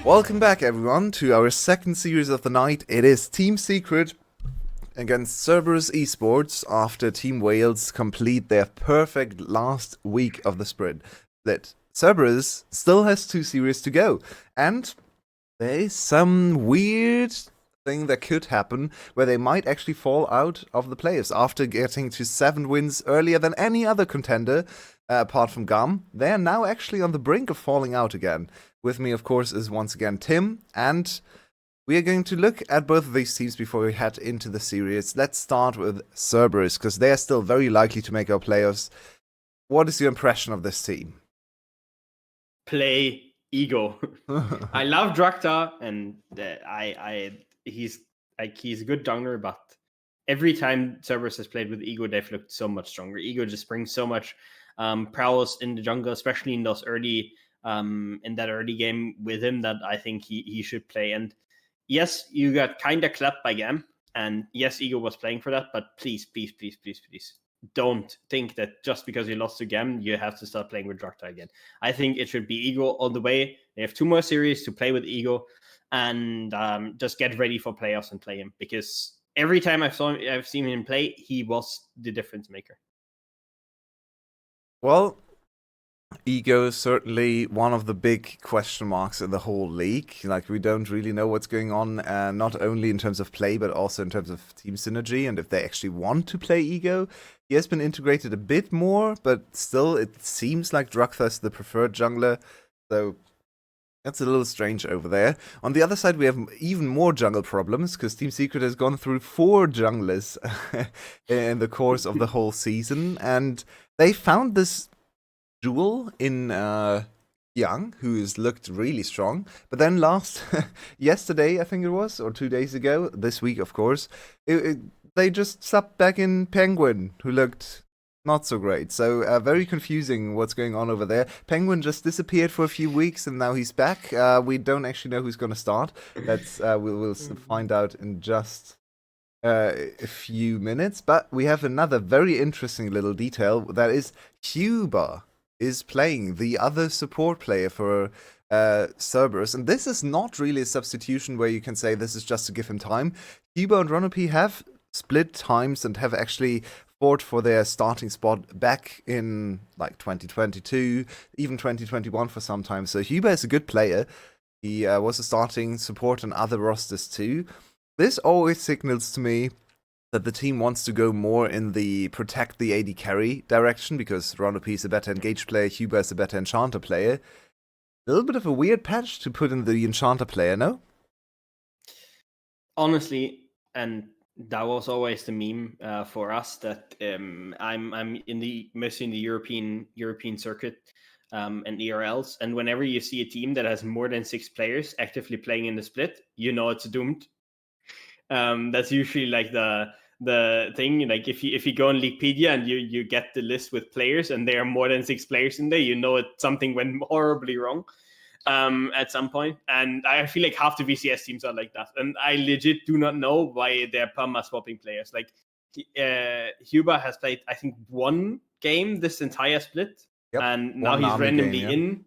Welcome back, everyone, to our second series of the night. It is Team Secret against Cerberus Esports after Team Wales complete their perfect last week of the sprint. That Cerberus still has two series to go, and there is some weird thing that could happen where they might actually fall out of the playoffs after getting to 7 wins earlier than any other contender, apart from GAM. They are now actually on the brink of falling out again. With me, of course, is once again Tim, and we are going to look at both of these teams before we head into the series. Let's start with Cerberus, because they are still very likely to make our playoffs. What is your impression of this team? Play ego. I love Draktar, and he's a good jungler, but every time Cerberus has played with ego, they've looked so much stronger. Ego just brings so much prowess in the jungle, especially in those early in that early game with him, that I think he should play. And yes, you got kind of clapped by Gam, and yes, ego was playing for that, but please don't think that just because you lost to Gam, you have to start playing with Draktar again. I think it should be ego all the way. They have 2 more series to play with ego, and just get ready for playoffs and play him, because every time I've seen him play, he was the difference maker. Well, ego is certainly one of the big question marks in the whole league. Like, we don't really know what's going on, not only in terms of play, but also in terms of team synergy, and if they actually want to play ego. He has been integrated a bit more, but still, it seems like Drakthar is the preferred jungler, so that's a little strange over there. On the other side, we have even more jungle problems, because Team Secret has gone through 4 junglers in the course of the whole season, and they found this Jewel in Young, who has looked really strong. But then yesterday, I think it was, or 2 days ago, this week, of course, they just subbed back in Penguin, who looked not so great. So very confusing what's going on over there. Penguin just disappeared for a few weeks, and now he's back. We don't actually know who's going to start. That's we'll find out in just a few minutes. But we have another very interesting little detail, that is Cuba is playing the other support player for Cerberus. And this is not really a substitution where you can say this is just to give him time. Cuba and Ronopi have split times and have actually fought for their starting spot back in like 2022, even 2021 for some time. So Huba is a good player. He was a starting support on other rosters too. This always signals to me that the team wants to go more in the protect the AD carry direction, because Ronopi is a better engaged player, Huba is a better enchanter player. A little bit of a weird patch to put in the enchanter player, no? Honestly, and that was always the meme for us, that I'm mostly in the European circuit and ERLs, and whenever you see a team that has more than 6 players actively playing in the split, you know it's doomed. That's usually like the thing. Like if you go on Leaguepedia and you get the list with players and there are more than 6 players in there, you know something went horribly wrong at some point. And I feel like half the VCS teams are like that, and I legit do not know why they're perma swapping players. Like Huba has played, I think, 1 game this entire split, Yep. and now he's randomly in.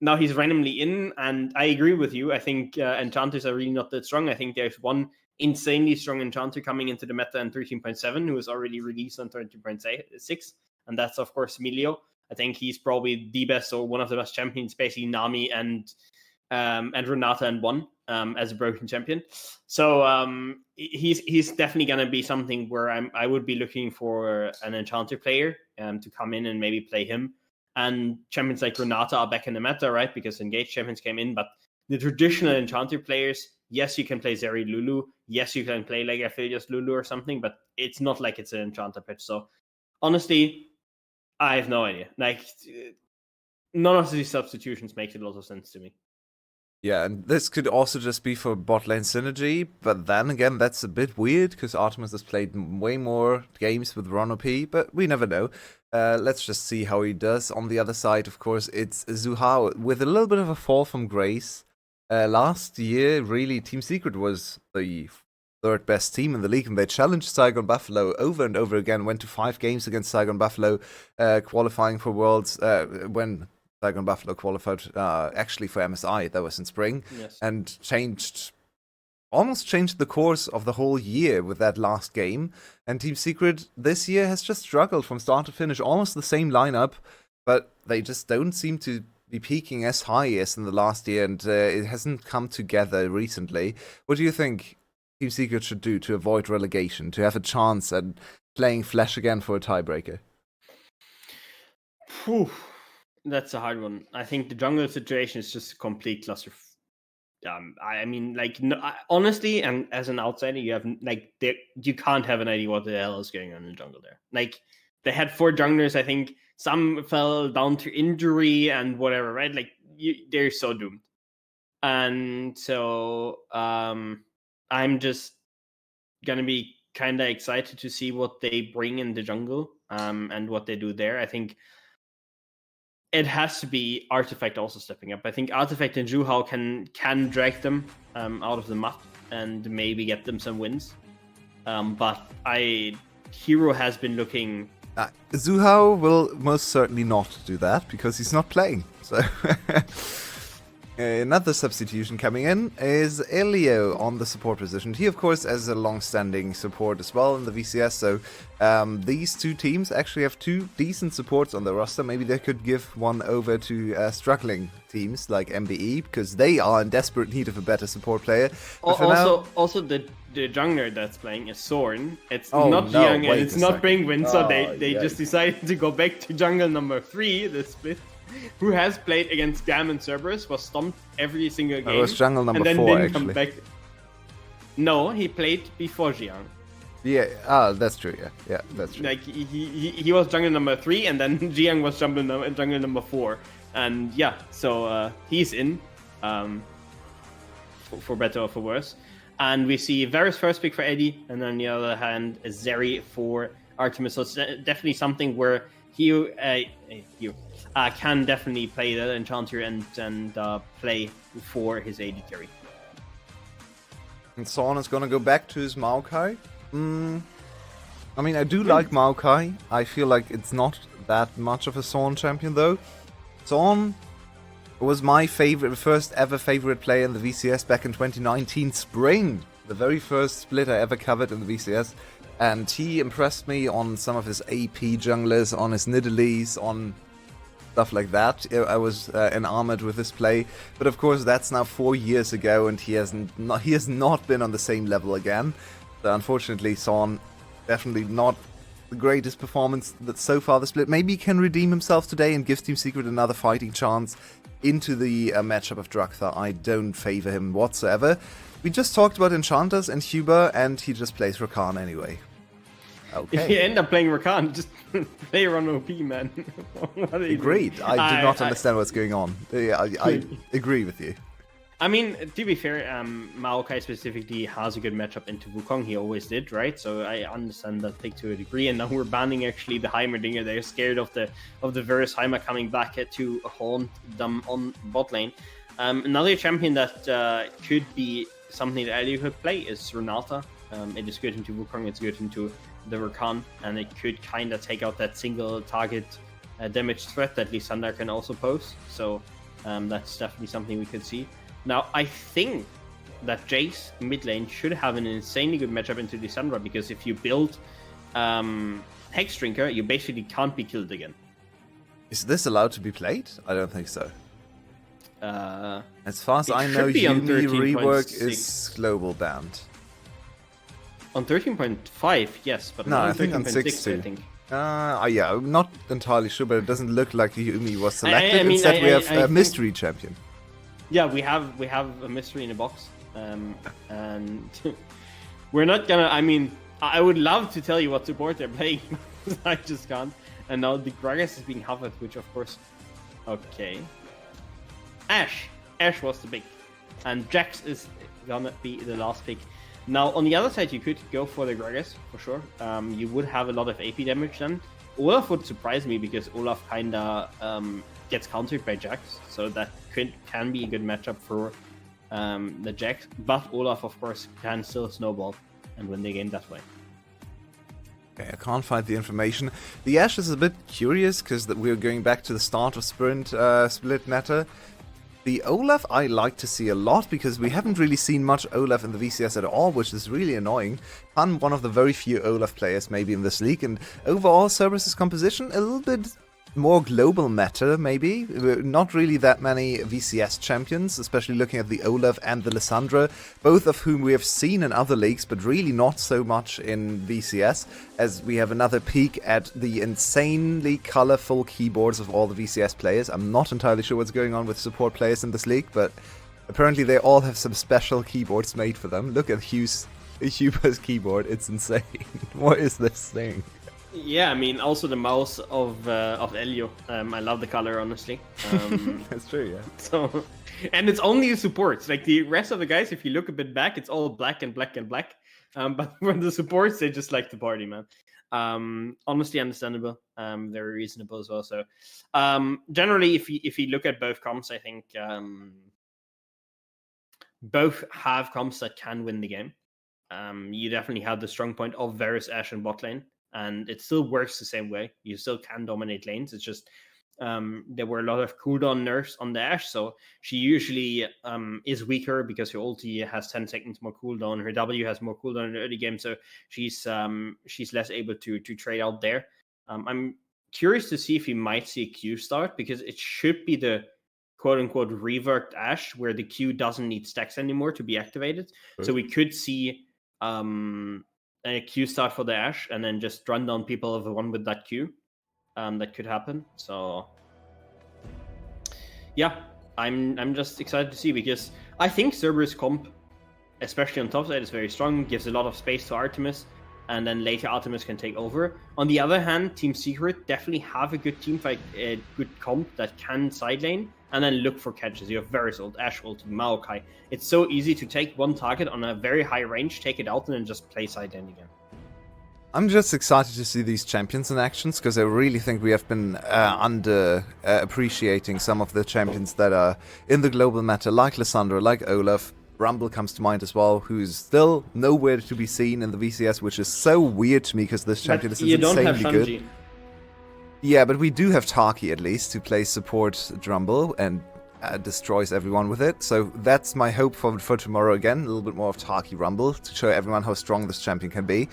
Now he's randomly in, and I agree with you. I think enchanters are really not that strong. I think there's one insanely strong enchanter coming into the meta in 13.7 who is already released on 13.6, and that's of course Emilio. I think he's probably the best, or one of the best champions, basically Nami and Renata and one as a broken champion. So he's definitely gonna be something where I would be looking for an enchanter player to come in and maybe play him. And champions like Renata are back in the meta, right? Because engaged champions came in, but the traditional enchanter players, yes, you can play Zeri Lulu. Yes, you can play like Aphelios Lulu or something, but it's not like it's an enchanter pitch. So honestly, I have no idea. Like, none of these substitutions make a lot of sense to me. Yeah, and this could also just be for bot lane synergy, but then again, that's a bit weird, because Artemis has played way more games with Ronopi, but we never know. Let's just see how he does. On the other side, of course, it's Zuhao, with a little bit of a fall from grace. Last year, really, Team Secret was the 3rd best team in the league, and they challenged Saigon Buffalo over and over again, went to 5 games against Saigon Buffalo, qualifying for Worlds, when Saigon Buffalo qualified actually for MSI. That was in spring, Yes. and almost changed the course of the whole year with that last game. And Team Secret this year has just struggled from start to finish, almost the same lineup, but they just don't seem to be peaking as high as in the last year, and it hasn't come together recently. What do you think Team Secret should do to avoid relegation, to have a chance at playing Flash again for a tiebreaker? Whew. That's a hard one. I think the jungle situation is just a complete cluster. I mean, like, no, honestly, and as an outsider, you have you can't have an idea what the hell is going on in the jungle there. Like, they had 4 junglers. I think some fell down to injury and whatever, right? Like, they're so doomed. And so, I'm just gonna be kind of excited to see what they bring in the jungle, and what they do there. I think it has to be Artifact also stepping up. I think Artifact and Zhu Hao can drag them out of the mud and maybe get them some wins. But Hero has been looking. Zhu Hao will most certainly not do that because he's not playing. So another substitution coming in is Elio on the support position. He, of course, has a long-standing support as well in the VCS, so these two teams actually have 2 decent supports on the roster. Maybe they could give one over to struggling teams like MBE, because they are in desperate need of a better support player. Also, the jungler that's playing is Sorn. It's not young and it's not Penguin, so they just decided to go back to jungle number 3, the split. Who has played against Gam and Cerberus, was stomped every single game. It was jungle number 4, didn't actually. Come back. No, he played before Jiang. Yeah, that's true, yeah, that's true. Like, he was jungle number 3, and then Jiang was jungle number 4. And yeah, so he's in, for better or for worse. And we see Varus first pick for Eddie, and on the other hand, Zeri for Artemis. So it's definitely something where he can definitely play the Enchanter and play for his AD carry. And Son is going to go back to his Maokai. I mean, I do like Maokai. I feel like it's not that much of a Son champion, though. Son was my first ever favorite player in the VCS back in 2019 spring. The very first split I ever covered in the VCS. And he impressed me on some of his AP junglers, on his Nidalees, on stuff like that. I was enamored with his play, but of course that's now 4 years ago, and he has not been on the same level again. So unfortunately, Son definitely not the greatest performance that so far the split. Maybe he can redeem himself today and give Team Secret another fighting chance into the matchup of Drakthar. I don't favor him whatsoever. We just talked about Enchanters and Huber, and he just plays Rakan anyway. Okay. If you end up playing Rakan, just play Run OP, man. Agreed. I do not understand what's going on. I agree with you. I mean, to be fair, Maokai specifically has a good matchup into Wukong. He always did, right? So I understand that pick to a degree. And now we're banning actually the Heimerdinger. They're scared of the Varus Heimer coming back to haunt them on bot lane. Another champion that could be something that Elio could play is Renata. It is good into Wukong, it's good into the Rakan, and it could kind of take out that single target damage threat that Lysandra can also pose. So that's definitely something we could see. Now, I think that Jace mid lane should have an insanely good matchup into Lysandra, because if you build Hexdrinker, you basically can't be killed again. Is this allowed to be played? I don't think so. As far as I know, Yumi rework is global banned. On 13.5, yes, but no, on I think on 6 too. I think. Yeah, I'm not entirely sure, but it doesn't look like Yumi was selected. Instead, we have a mystery champion. Yeah, we have a mystery in a box, and we're not gonna. I mean, I would love to tell you what support they're playing, but I just can't. And now the Gragas is being hovered, which of course, okay. Ashe was the pick, and Jax is gonna be the last pick. Now, on the other side, you could go for the Gragas, for sure. You would have a lot of AP damage then. Olaf would surprise me, because Olaf kinda gets countered by Jax, so that can be a good matchup for the Jax. But Olaf, of course, can still snowball and win the game that way. Okay, I can't find the information. The Ashe is a bit curious because we're going back to the start of Sprint split meta. The Olaf I like to see a lot because we haven't really seen much Olaf in the VCS at all, which is really annoying. I'm one of the very few Olaf players maybe in this league, and overall Cerberus' composition a little bit more global meta, maybe. Not really that many VCS champions, especially looking at the Olaf and the Lissandra, both of whom we have seen in other leagues, but really not so much in VCS, as we have another peek at the insanely colorful keyboards of all the VCS players. I'm not entirely sure what's going on with support players in this league, but apparently they all have some special keyboards made for them. Look at Huber's keyboard, it's insane. What is this thing? Yeah, I mean, also the mouse of Elio. I love the color, honestly. That's true, yeah. So, and it's only the supports. Like the rest of the guys, if you look a bit back, it's all black and black and black. But for the supports, they just like to party, man. Honestly, understandable. Very reasonable as well. So, generally, if you look at both comps, I think both have comps that can win the game. You definitely have the strong point of Varus, Ashe, and bot lane. And it still works the same way. You still can dominate lanes. It's just there were a lot of cooldown nerfs on the Ashe, so she usually is weaker because her ulti has 10 seconds more cooldown. Her W has more cooldown in the early game, so she's less able to trade out there. I'm curious to see if we might see a Q start, because it should be the quote-unquote reworked Ashe where the Q doesn't need stacks anymore to be activated. Right. So we could see a Q start for the Ashe and then just run down people of the one with that Q. That could happen. So yeah, I'm just excited to see, because I think Cerberus comp, especially on top side, is very strong, gives a lot of space to Artemis, and then later Artemis can take over. On the other hand, Team Secret definitely have a good team fight, a good comp that can side lane and then look for catches. You have Varus ult, Ashe ult, Maokai. It's so easy to take one target on a very high range, take it out, and then just play side lane again. I'm just excited to see these champions in actions, because I really think we have been appreciating some of the champions that are in the global meta, like Lissandra, like Olaf. Rumble comes to mind as well, who's still nowhere to be seen in the VCS, which is so weird to me, because this champion is insanely good. Yeah, but we do have Taki at least, who plays support Rumble and destroys everyone with it. So that's my hope for tomorrow again, a little bit more of Taki Rumble, to show everyone how strong this champion can be.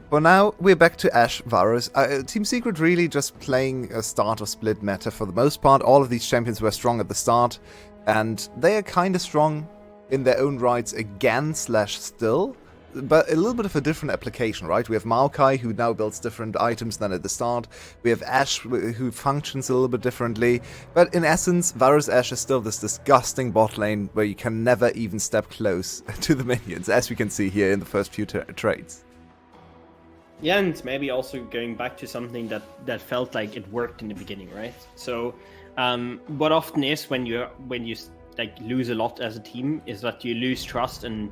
For now, we're back to Ashe Varus. Team Secret really just playing a start of split meta for the most part. All of these champions were strong at the start, and they are kind of strong in their own rights again / still, but a little bit of a different application, right? We have Maokai, who now builds different items than at the start. We have Ashe, who functions a little bit differently. But in essence, Varus Ashe is still this disgusting bot lane where you can never even step close to the minions, as we can see here in the first few trades. Yeah, and maybe also going back to something that felt like it worked in the beginning, right? So what often is when you like lose a lot as a team is that you lose trust in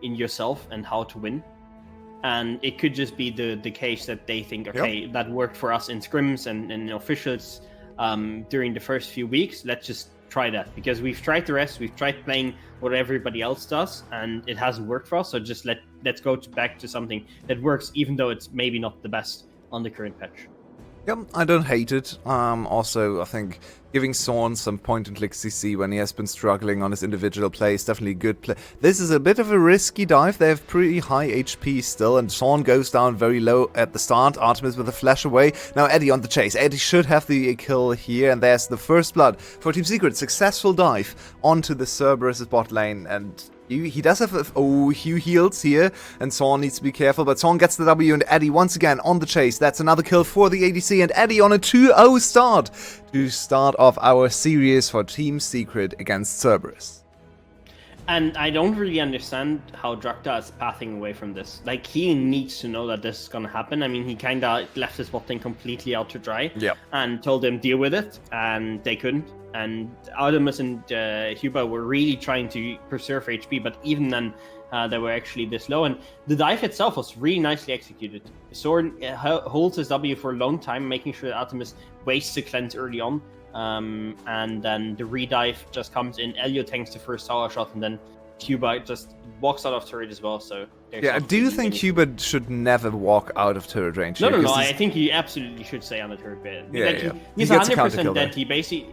yourself and how to win. And it could just be the case that they think, okay, that worked for us in scrims and in officials during the first few weeks. Let's just try that, because we've tried the rest. We've tried playing what everybody else does, and it hasn't worked for us. So just let's go back to something that works, even though it's maybe not the best on the current patch. Yep, I don't hate it. Also, I think giving Sorn some point-and-click CC when he has been struggling on his individual play is definitely a good play. This is a bit of a risky dive. They have pretty high HP still, and Sorn goes down very low at the start. Artemis with a flash away. Now Eddie on the chase. Eddie should have the kill here, and there's the first blood for Team Secret. Successful dive onto the Cerberus' bot lane, and he does have Hugh heals here, and Sorn needs to be careful, but Sorn gets the W, and Eddie once again on the chase. That's another kill for the ADC, and Eddie on a 2-0 start to start off our series for Team Secret against Cerberus. And I don't really understand how Drakta is pathing away from this. Like, he needs to know that this is gonna happen. I mean, he kind of left his bot lane completely out to dry, and told them deal with it, and they couldn't. And Artemis and Huber were really trying to preserve HP, but even then, they were actually this low. And the dive itself was really nicely executed. Soren holds his W for a long time, making sure that Artemis wastes the cleanse early on. And then the redive just comes in. Elio tanks the first tower shot, and then Cuba just walks out of turret as well, so... Yeah, do you think Hubert should never walk out of turret range? No, I think he absolutely should stay on the turret bit. He's he 100% dead. He basically,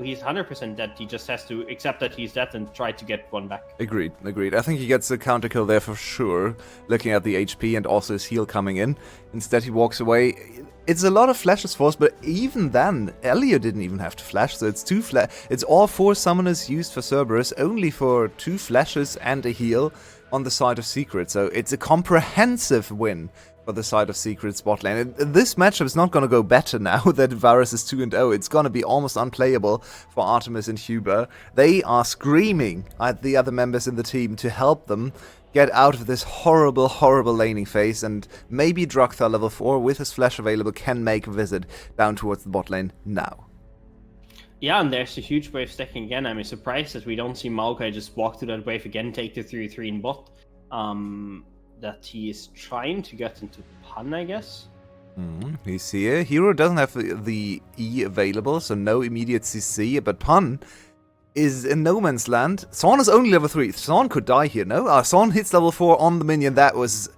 he's 100% dead. He just has to accept that he's dead and try to get one back. Agreed. I think he gets a counter kill there for sure, looking at the HP and also his heal coming in. Instead, he walks away. It's a lot of flashes forced, but even then, Elio didn't even have to flash, so it's it's all 4 summoners used for Cerberus, only for 2 flashes and a heal on the side of Secret, so it's a comprehensive win for the side of Secret's bot lane. This matchup is not going to go better now that Varus is 2-0. It's going to be almost unplayable for Artemis and Huber. They are screaming at the other members in the team to help them get out of this horrible, horrible laning phase, and maybe Drugthar level 4 with his flash available can make a visit down towards the bot lane now. Yeah, and there's a huge wave stacking again. I'm surprised that we don't see Maokai just walk through that wave again, take the 3-3 in bot. That he is trying to get into Pan, I guess. He's here. Hero doesn't have the E available, so no immediate CC, but Pan is in no man's land. Son is only level 3. Son could die here, no? Son hits level 4 on the minion. That was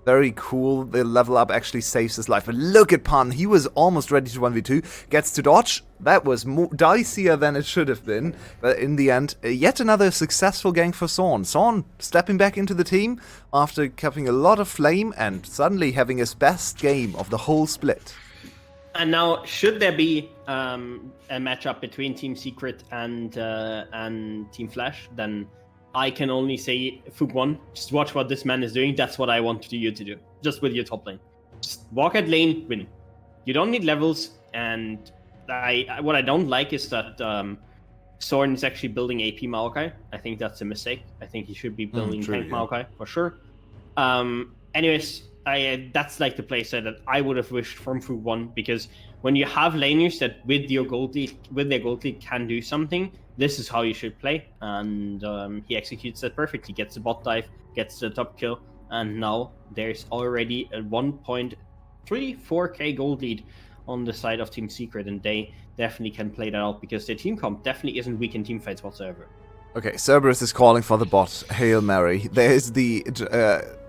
very cool. The level up actually saves his life. But look at Pan. He was almost ready to 1v2. Gets to dodge. That was more dicier than it should have been. But in the end, yet another successful gank for Son. Son stepping back into the team after capping a lot of flame and suddenly having his best game of the whole split. And now, should there be a matchup between Team Secret and Team Flash, then I can only say, Fug1, just watch what this man is doing. That's what I want you to do, just with your top lane. Just walk at lane, win. You don't need levels, and what I don't like is that Soren is actually building AP Maokai. I think that's a mistake. I think he should be building tank Maokai, for sure. Anyways, that's like the playstyle that I would have wished from Fug1, because when you have laners that with their gold lead can do something, this is how you should play, and he executes that perfectly. Gets the bot dive, gets the top kill, and now there's already a 1.34k gold lead on the side of Team Secret, and they definitely can play that out because their team comp definitely isn't weak in team fights whatsoever. Okay, Cerberus is calling for the bot. Hail Mary. There's the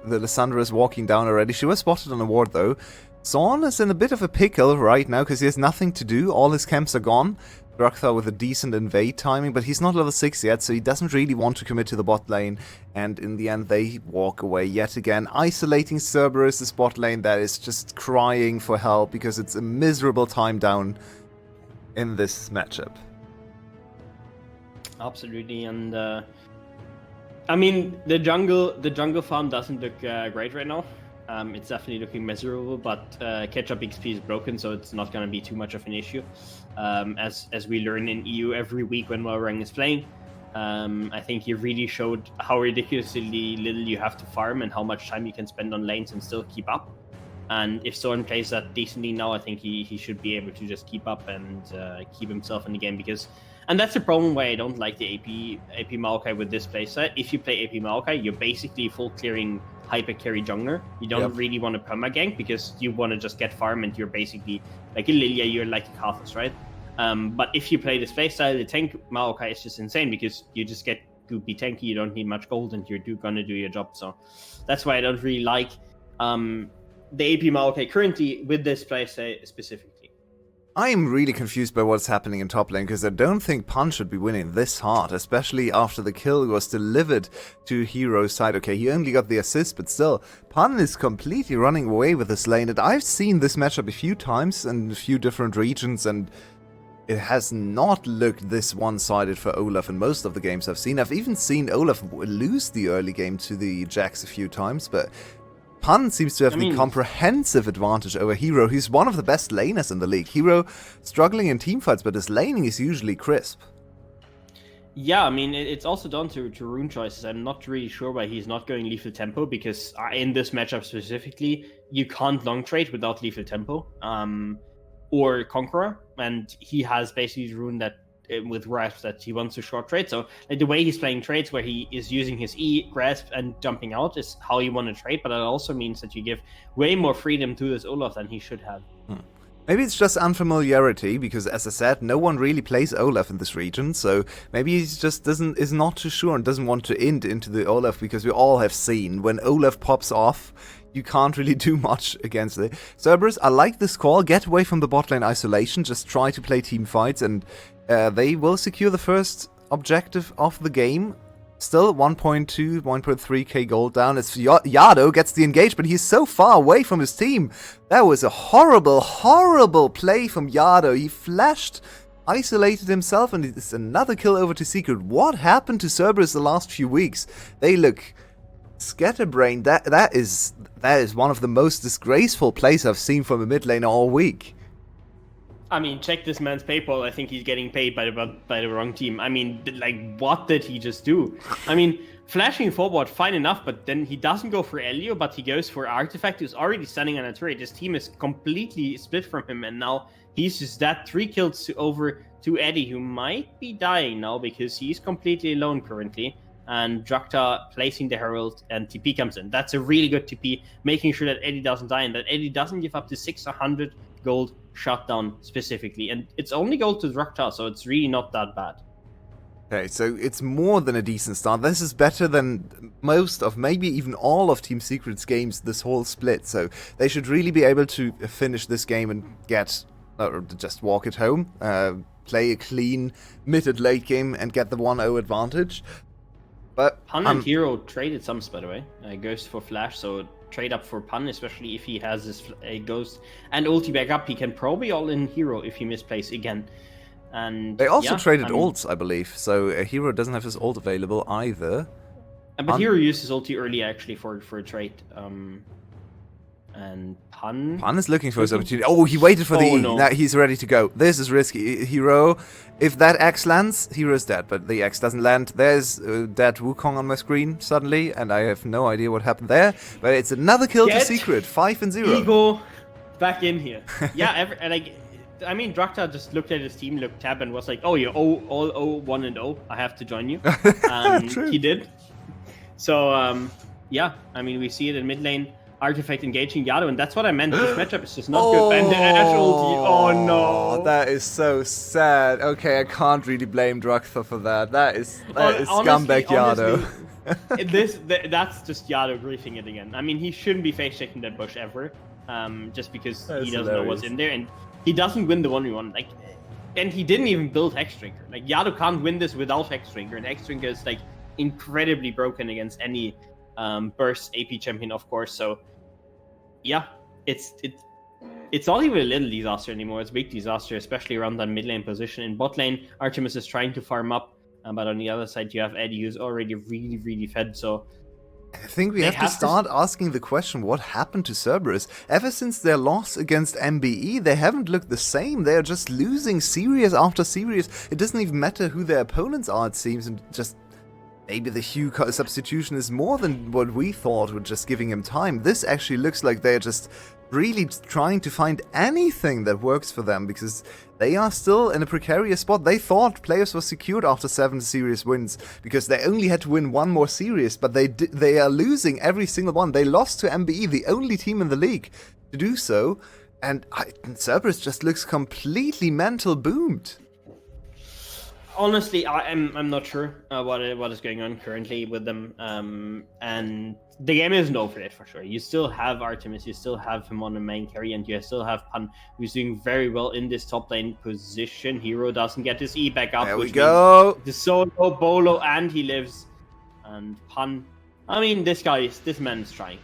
Lysandra is walking down already. She was spotted on a ward though. Zorn is in a bit of a pickle right now because he has nothing to do. All his camps are gone. Drugthar with a decent invade timing, but he's not level 6 yet, so he doesn't really want to commit to the bot lane. And in the end, they walk away yet again, isolating Cerberus' bot lane that is just crying for help because it's a miserable time down in this matchup. Absolutely, and I mean the jungle farm doesn't look great right now. It's definitely looking miserable, but catch-up XP is broken, so it's not going to be too much of an issue. As we learn in EU every week when Valorant is playing, I think he really showed how ridiculously little you have to farm and how much time you can spend on lanes and still keep up. And if Soren plays that decently now, I think he should be able to just keep up and keep himself in the game, and that's the problem why I don't like the AP Maokai with this playset. If you play AP Maokai, you're basically full clearing hyper carry jungler. You don't really want to perma gank because you want to just get farm and you're basically like a Lilia, you're like a Karthus, right? But if you play this playstyle, the tank Maokai is just insane because you just get goopy tanky, you don't need much gold and you're gonna do your job. So that's why I don't really like the AP Maokai currently with this playstyle specifically. I am really confused by what's happening in top lane because I don't think Pan should be winning this hard, especially after the kill was delivered to Hero's side. Okay, he only got the assist, but still, Pan is completely running away with this lane, and I've seen this matchup a few times in a few different regions, and it has not looked this one-sided for Olaf in most of the games I've seen. I've even seen Olaf lose the early game to the Jax a few times, but Pan seems to have the comprehensive advantage over Hero. He's one of the best laners in the league. Hero struggling in teamfights, but his laning is usually crisp. Yeah, I mean, it's also down to rune choices. I'm not really sure why he's not going lethal tempo, because in this matchup specifically, you can't long trade without lethal tempo or Conqueror, and he has basically rune that with grasp that he wants to short trade. So like the way he's playing trades where he is using his E, grasp, and jumping out is how you want to trade, but that also means that you give way more freedom to this Olaf than he should have. Maybe it's just unfamiliarity, because as I said, no one really plays Olaf in this region, so maybe he just is not too sure and doesn't want to int into the Olaf, because we all have seen when Olaf pops off, you can't really do much against it. Cerberus, I like this call. Get away from the bot lane isolation, just try to play team fights, and they will secure the first objective of the game. Still 1.2, 1.3k gold down as Yado gets the engage, but he's so far away from his team. That was a horrible, horrible play from Yado. He flashed, isolated himself, and it's another kill over to Secret. What happened to Cerberus the last few weeks? They look scatterbrained. That is one of the most disgraceful plays I've seen from a mid laner all week. I mean, check this man's PayPal. I think he's getting paid by the wrong team. I mean, like, what did he just do? I mean, flashing forward, fine enough, but then he doesn't go for Elio, but he goes for Artifact, who's already standing on a turret. His team is completely split from him, and now he's just that 3 kills over to Eddie, who might be dying now because he's completely alone currently. And Draktar placing the Herald, and TP comes in. That's a really good TP, making sure that Eddie doesn't die and that Eddie doesn't give up the 600 gold shutdown specifically. And it's only gold to Draktar, so it's really not that bad. Okay, so it's more than a decent start. This is better than most of, maybe even all of Team Secret's games this whole split. So they should really be able to finish this game and get, or just walk it home, play a clean mid and late game and get the 1-0 advantage. But Pun and Hero traded sums, by the way. Ghost for Flash, so trade up for Pun, especially if he has his Ghost and ulti back up. He can probably all in Hero if he misplays again. And they also traded ults, I believe, so Hero doesn't have his ult available either. But Hero used his ulti early actually for a trade. And Pun is looking for his opportunity. Oh, he waited for the E. No. Now he's ready to go. This is risky. Hero, if that X lands, Hero is dead. But the X doesn't land. There's dead Wukong on my screen suddenly, and I have no idea what happened there. But it's another kill to Secret. 5-0. Ego back in here. Yeah, I mean, Draktar just looked at his team, looked tab, and was like, "Oh, you're all 1-0. I have to join you." True. He did. So, yeah, I mean, we see it in mid lane. Artifact engaging Yado, and that's what I meant. This matchup is just not good. And the Ashe ulti, oh no. That is so sad. Okay, I can't really blame Draktar for that. That is scumbag Yado. That's just Yado griefing it again. I mean, he shouldn't be face checking that bush ever, just because he doesn't know what's in there, and he doesn't win the 1v1. Like, and he didn't even build Hexdrinker. Like, Yado can't win this without Hexdrinker, and Hexdrinker is like incredibly broken against any burst AP champion, of course. So yeah, it's not even a little disaster anymore. It's a big disaster, especially around that mid lane position. In bot lane, Artemis is trying to farm up, but on the other side you have Eddie, who's already really fed. So I think we have to start asking the question, what happened to Cerberus? Ever since their loss against MBE, they haven't looked the same. They are just losing series after series. It doesn't even matter who their opponents are, it seems, and just maybe the Hugh substitution is more than what we thought with just giving him time. This actually looks like they're just really trying to find anything that works for them, because they are still in a precarious spot. They thought players were secured after 7 series wins, because they only had to win 1 more series, but they are losing every single one. They lost to MBE, the only team in the league to do so, and Cerberus just looks completely mental boomed. Honestly, I'm not sure what is going on currently with them, and the game isn't over yet for sure. You still have Artemis, you still have him on the main carry, and you still have Pun, who's doing very well in this top lane position. Hero doesn't get his E back up. There we go. The solo Bolo, and he lives. And Pun, I mean, this man is trying.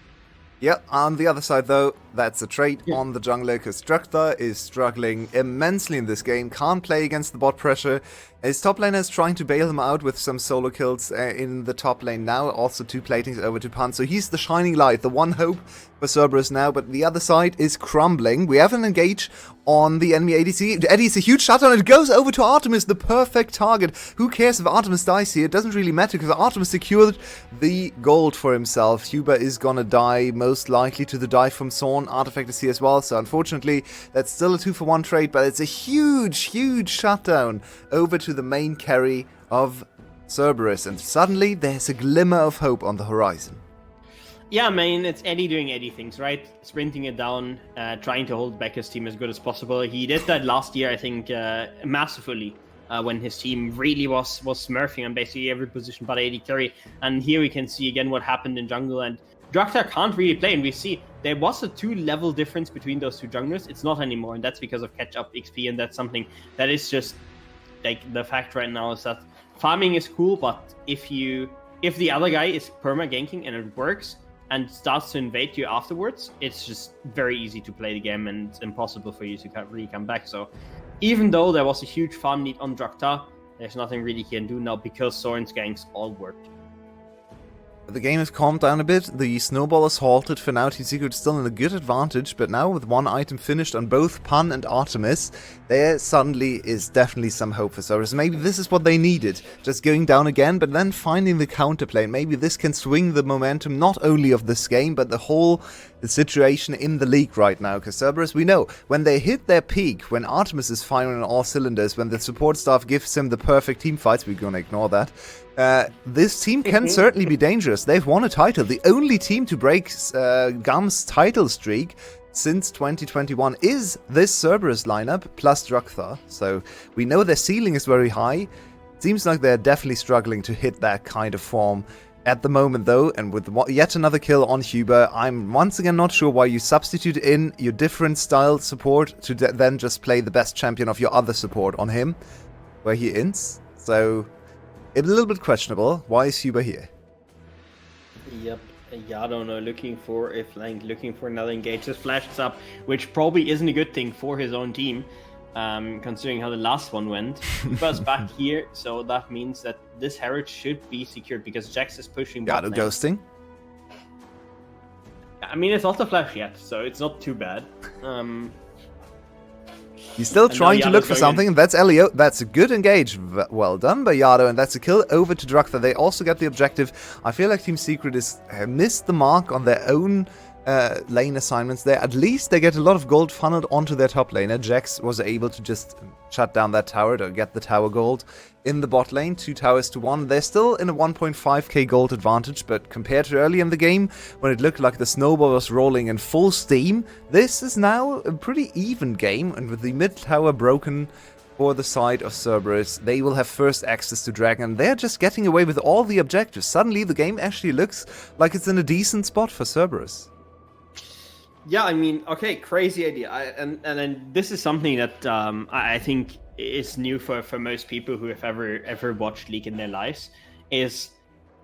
Yep, on the other side though, that's a trait on the jungler, because Draktar is struggling immensely in this game, can't play against the bot pressure. His top laner is trying to bail him out with some solo kills in the top lane now, also 2 platings over to Pan, so he's the shining light, the one hope for Cerberus now, but the other side is crumbling. We have an engage on the enemy ADC. Eddie's a huge shutdown, it goes over to Artemis, the perfect target. Who cares if Artemis dies here? It doesn't really matter, because Artemis secured the gold for himself. Huber is gonna die, most likely to the dive from Zorn. Artifact is here as well, so unfortunately that's still a 2-for-1 trade, but it's a huge shutdown over to the main carry of Cerberus, and suddenly there's a glimmer of hope on the horizon. Yeah, I mean, it's Eddie doing Eddie things, right? Sprinting it down, trying to hold back his team as good as possible. He did that last year, I think, masterfully, when his team really was smurfing on basically every position but AD carry. And here we can see again what happened in jungle. And Draktar can't really play, and we see there was a 2-level difference between those two junglers. It's not anymore, and that's because of catch-up XP, and that's something that is just, like, the fact right now is that farming is cool, but if the other guy is perma-ganking and it works, and starts to invade you afterwards, it's just very easy to play the game and it's impossible for you to really come back. So even though there was a huge farm need on Draktar, there's nothing really he can do now because Soren's ganks all worked. The game has calmed down a bit, the snowball is halted for now, Team Secret still in a good advantage, but now with one item finished on both Pan and Artemis, there suddenly is definitely some hope for Cerberus. Maybe this is what they needed, just going down again, but then finding the counterplay. Maybe this can swing the momentum not only of this game, but the whole situation in the league right now, because Cerberus, we know, when they hit their peak, when Artemis is firing on all cylinders, when the support staff gives him the perfect team fights, we're gonna ignore that, this team can certainly be dangerous. They've won a title. The only team to break Gum's title streak since 2021 is this Cerberus lineup plus Draktar. So we know their ceiling is very high. Seems like they're definitely struggling to hit that kind of form at the moment, though. And with yet another kill on Huber, I'm once again not sure why you substitute in your different style support to then just play the best champion of your other support on him, where he ends. So it's a little bit questionable. Why is Huber here? Yep, yeah, I don't know. Looking for another engage. Just flashes up, which probably isn't a good thing for his own team, considering how the last one went. Huber's back here, so that means that this Herald should be secured because Jax is pushing. Yado ghosting. I mean, it's not a flash yet, so it's not too bad. He's still trying to look for something, and that's Elio. That's a good engage. Well done by Yado, and that's a kill over to Draktar. They also get the objective. I feel like Team Secret has missed the mark on their own lane assignments there. At least they get a lot of gold funneled onto their top laner. Jax was able to just shut down that tower to get the tower gold in the bot lane. 2 towers to 1. They're still in a 1.5k gold advantage, but compared to early in the game, when it looked like the snowball was rolling in full steam, this is now a pretty even game, and with the mid tower broken for the side of Cerberus, they will have first access to Dragon. They're just getting away with all the objectives. Suddenly the game actually looks like it's in a decent spot for Cerberus. Yeah, I mean, okay, crazy idea. And then this is something that I think is new for most people who have ever watched League in their lives. Is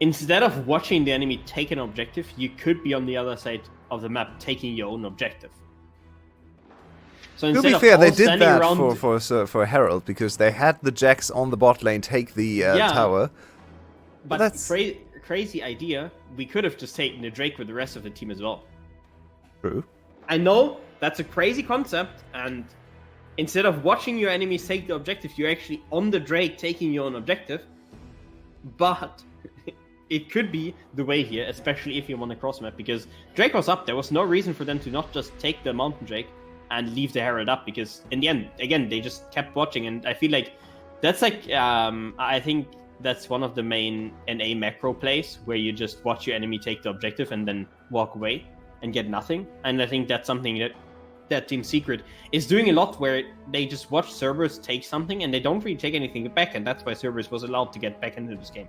instead of watching the enemy take an objective, you could be on the other side of the map taking your own objective. So to be fair, they did that for Herald because they had the Jax on the bot lane take the tower. But that's crazy idea. We could have just taken the Drake with the rest of the team as well. True. I know that's a crazy concept, and instead of watching your enemies take the objective, you're actually on the Drake taking your own objective. But it could be the way here, especially if you want to cross map, because Drake was up. There was no reason for them to not just take the Mountain Drake and leave the Herald up, because in the end, again, they just kept watching, and I feel like that's like I think that's one of the main NA macro plays where you just watch your enemy take the objective and then walk away and get nothing. And I think that's something that Team Secret is doing a lot, where they just watch Cerberus take something and they don't really take anything back, and that's why Cerberus was allowed to get back into this game.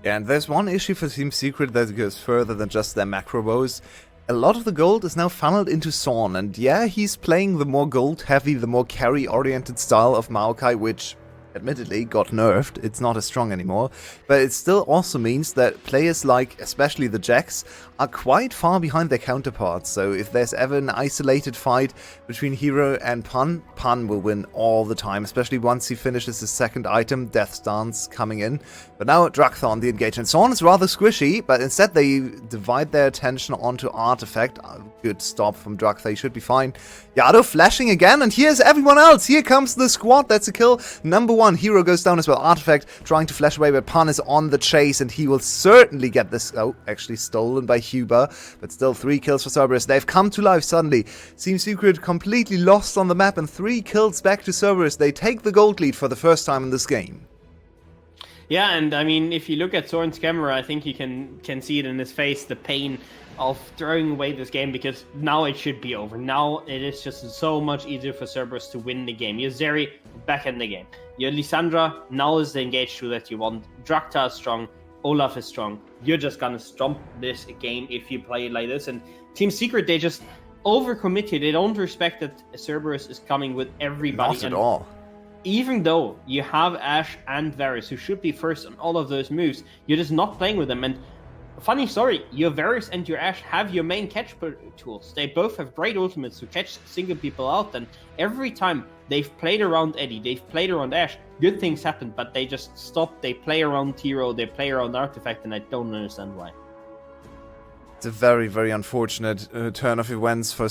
Yeah, and there's one issue for Team Secret that goes further than just their macro woes. A lot of the gold is now funneled into Zorn, and yeah, he's playing the more gold-heavy, the more carry-oriented style of Maokai, which admittedly got nerfed. It's not as strong anymore, but it still also means that players like, especially the Jax, are quite far behind their counterparts. So if there's ever an isolated fight between Hero and Pan, Pan will win all the time, especially once he finishes his second item, Death Dance, coming in. But now Draktar on the engagement. Zorn is rather squishy, but instead they divide their attention onto Artifact. Good stop from Draktar, he should be fine. Yado flashing again, and here's everyone else. Here comes the squad. That's a kill. Number 1, Hero goes down as well. Artifact trying to flash away, but Pan is on the chase, and he will certainly get this. Oh, actually stolen by Huber, but still 3 kills for Cerberus. They've come to life suddenly. Team Secret completely lost on the map, and 3 kills back to Cerberus. They take the gold lead for the first time in this game. Yeah, and I mean, if you look at Soren's camera, I think you can see it in his face, the pain of throwing away this game, because now it should be over. Now it is just so much easier for Cerberus to win the game. You're Zeri back in the game. You're Lissandra, now is the engaged tool that you want. Draktar is strong, Olaf is strong. You're just gonna stomp this game if you play it like this. And Team Secret, they just overcommitted. They don't respect that Cerberus is coming with everybody. Not at all. Even though you have Ashe and Varus, who should be first on all of those moves, you're just not playing with them. And funny story, your Varus and your Ashe have your main catch tools. They both have great ultimates to catch single people out, and every time they've played around Eddie, they've played around Ashe, good things happen, but they just stop, they play around Tiro, they play around Artifact, and I don't understand why. It's a very, very unfortunate turn of events for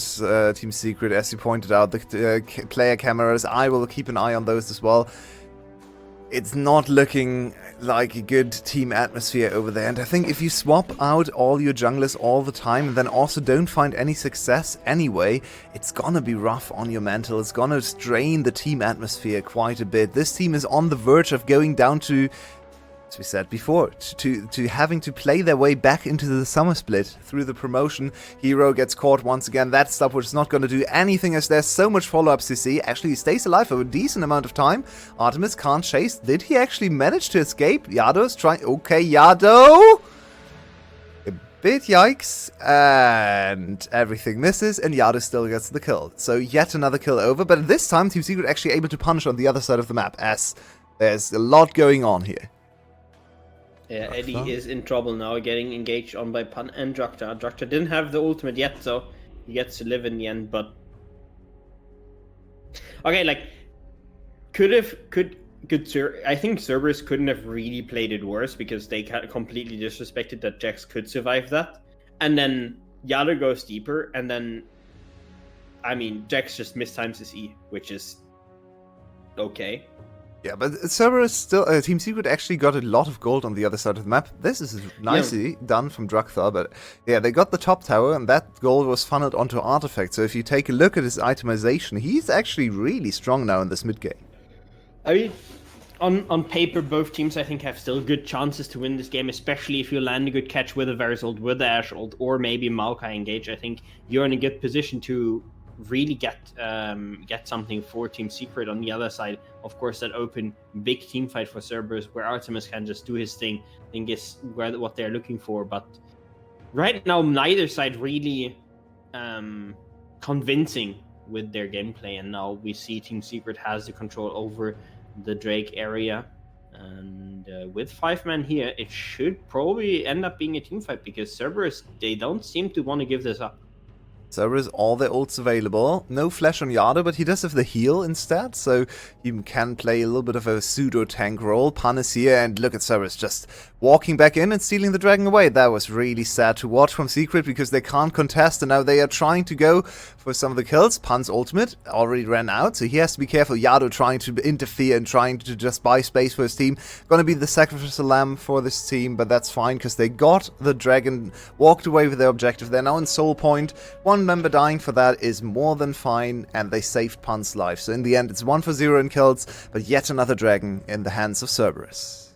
Team Secret, as you pointed out. The player cameras, I will keep an eye on those as well. It's not looking like a good team atmosphere over there, and I think if you swap out all your junglers all the time and then also don't find any success anyway, it's gonna be rough on your mental. It's gonna strain the team atmosphere quite a bit. This team is on the verge of going down to, as we said before, to having to play their way back into the summer split through the promotion. Hero gets caught once again. That stopwatch is not going to do anything, as there's so much follow-up CC. Actually, he stays alive for a decent amount of time. Artemis can't chase. Did he actually manage to escape? Yado's trying. Okay, Yado! A bit yikes. And everything misses, and Yado still gets the kill. So yet another kill over, but this time Team Secret actually able to punish on the other side of the map, as there's a lot going on here. Yeah, Eddie is in trouble now, getting engaged on by Pan and Draktar. Draktar didn't have the ultimate yet, so he gets to live in the end, but... Okay, like, I think Cerberus couldn't have really played it worse, because they completely disrespected that Jax could survive that. And then Yado goes deeper, and then, I mean, Jax just mistimes his E, which is okay. Yeah, but Cerberus still, Team Secret actually got a lot of gold on the other side of the map. This is nicely done from Draktar, but yeah, they got the top tower, and that gold was funneled onto Artifact. So if you take a look at his itemization, he's actually really strong now in this mid game. I mean, on paper, both teams I think have still good chances to win this game, especially if you land a good catch with a Varus ult, with the Ashe ult, or maybe Maokai engage. I think you're in a good position to really get something for Team Secret. On the other side, of course, that open big team fight for Cerberus, where Artemis can just do his thing, I think is what they're looking for. But right now, neither side really convincing with their gameplay, and now we see Team Secret has the control over the Drake area, and with 5 men here, it should probably end up being a team fight, because Cerberus, they don't seem to want to give this up. Cerberus, all their ults available. No flash on Yado, but he does have the heal instead, so he can play a little bit of a pseudo-tank role. Pan is here, and look at Cerberus just walking back in and stealing the dragon away. That was really sad to watch from Secret, because they can't contest, and now they are trying to go for some of the kills. Pan's ultimate already ran out, so he has to be careful. Yado trying to interfere and trying to just buy space for his team. Gonna be the sacrificial lamb for this team, but that's fine, because they got the dragon, walked away with their objective. They're now in soul point. One member dying for that is more than fine, and they saved Pan's life. So in the end, it's 1-for-0 in kills, but yet another dragon in the hands of Cerberus.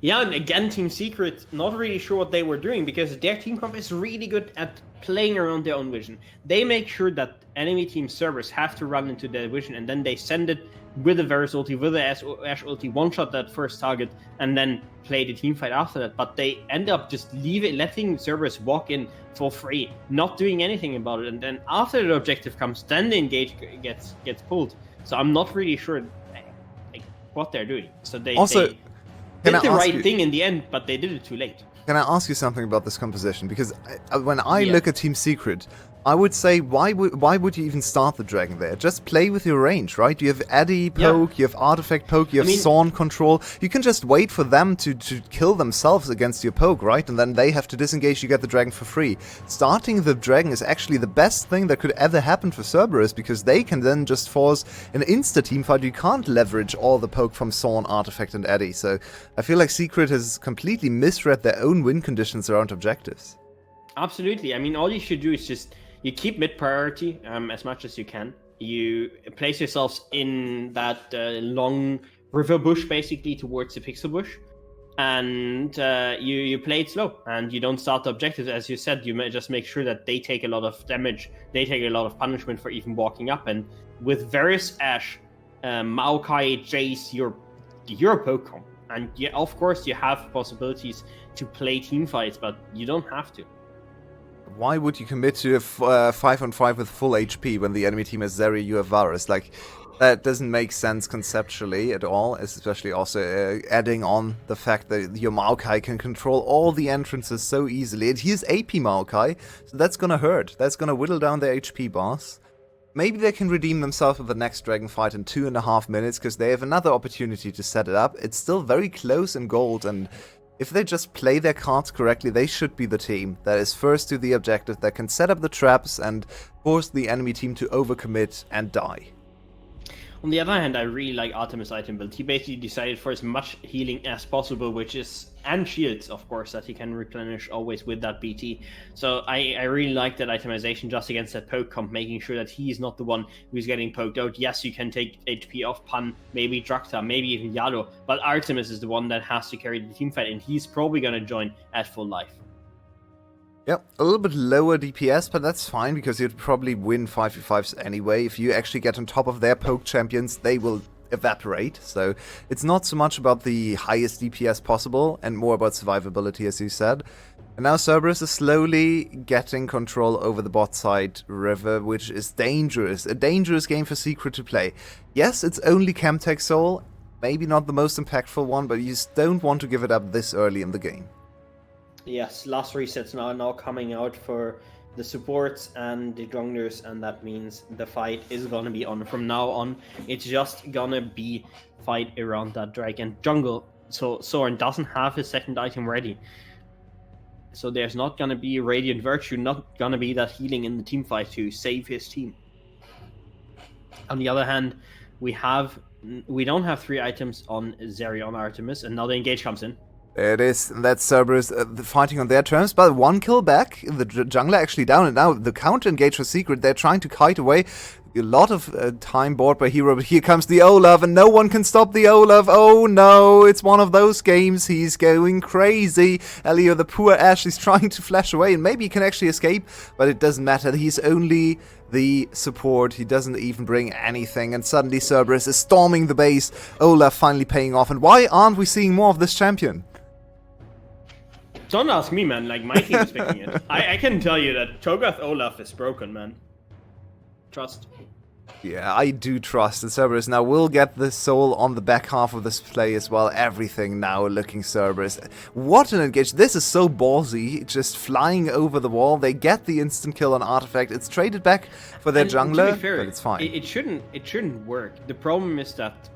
Yeah, and again, Team Secret, not really sure what they were doing, because their team comp is really good at playing around their own vision. They make sure that enemy team Cerberus have to run into their vision, and then they send it with a Varus ulti, with a Ashe ulti, one-shot that first target, and then play the team fight after that. But they end up just letting Cerberus walk in for free, not doing anything about it, and then after the objective comes, then the engage gets pulled. So I'm not really sure what they're doing. So they did the right thing in the end, but they did it too late. Can I ask you something about this composition? Because when I look at Team Secret, I would say, why would you even start the dragon there? Just play with your range, right? You have Eddie poke, you have Artifact poke, you have Sorn control. You can just wait for them to kill themselves against your poke, right? And then they have to disengage, you get the dragon for free. Starting the dragon is actually the best thing that could ever happen for Cerberus, because they can then just force an insta-team fight. You can't leverage all the poke from Sorn, Artifact, and Eddie. So I feel like Secret has completely misread their own win conditions around objectives. Absolutely. I mean, all you should do is just... You keep mid priority as much as you can. You place yourselves in that long river bush, basically, towards the pixel bush. and you play it slow, and you don't start the objectives. As you said, you may just make sure that they take a lot of damage, they take a lot of punishment for even walking up. And with Varus, Ashe, Maokai, Jace, you're a poke comp. And yeah, of course you have possibilities to play team fights, but you don't have to. Why would you commit to a 5-on-5 with full HP when the enemy team has Zeri, you have Varus? Like, that doesn't make sense conceptually at all, especially also adding on the fact that your Maokai can control all the entrances so easily. And he is AP Maokai, so that's gonna hurt. That's gonna whittle down their HP bars. Maybe they can redeem themselves with the next dragon fight in 2.5 minutes, because they have another opportunity to set it up. It's still very close in gold, and if they just play their cards correctly, they should be the team that is first to the objective, that can set up the traps and force the enemy team to overcommit and die. On the other hand, I really like Artemis' item build. He basically decided for as much healing as possible, which is, and shields, of course, that he can replenish always with that BT. So I really like that itemization just against that poke comp, making sure that he's not the one who's getting poked out. Yes, you can take HP off Pan, maybe Draktar, maybe even Yado, but Artemis is the one that has to carry the team fight, and he's probably going to join at full life. Yep, a little bit lower DPS, but that's fine, because you'd probably win 5v5s anyway. If you actually get on top of their poke champions, they will evaporate. So it's not so much about the highest DPS possible, and more about survivability, as you said. And now Cerberus is slowly getting control over the bot side river, which is dangerous. A dangerous game for Secret to play. Yes, it's only Chemtech Soul, maybe not the most impactful one, but you just don't want to give it up this early in the game. Yes, last resets now coming out for the supports and the junglers, and that means the fight is gonna be on from now on. It's just gonna be fight around that dragon jungle. So Soren doesn't have his second item ready. So there's not gonna be Radiant Virtue, not gonna be that healing in the team fight to save his team. On the other hand, we don't have 3 items on Zeri on Artemis, and now the engage comes in. There it is, and that's Cerberus fighting on their terms, but 1 kill back, the jungler actually down, and now the counter-engage for Secret, they're trying to kite away. A lot of time bought by Hero, but here comes the Olaf, and no one can stop the Olaf. Oh no, it's one of those games, he's going crazy. Elio, the poor Ashe, is trying to flash away, and maybe he can actually escape, but it doesn't matter, he's only the support, he doesn't even bring anything, and suddenly Cerberus is storming the base, Olaf finally paying off, and why aren't we seeing more of this champion? Don't ask me, man. Like, my team is picking it. I can tell you that Cho'Gath Olaf is broken, man. Trust. Yeah, I do trust that Cerberus now will get the soul on the back half of this play as well. Everything now looking Cerberus. What an engage. This is so ballsy. Just flying over the wall. They get the instant kill on Artifact. It's traded back for their jungler, fair, but it's fine. It shouldn't work. The problem is that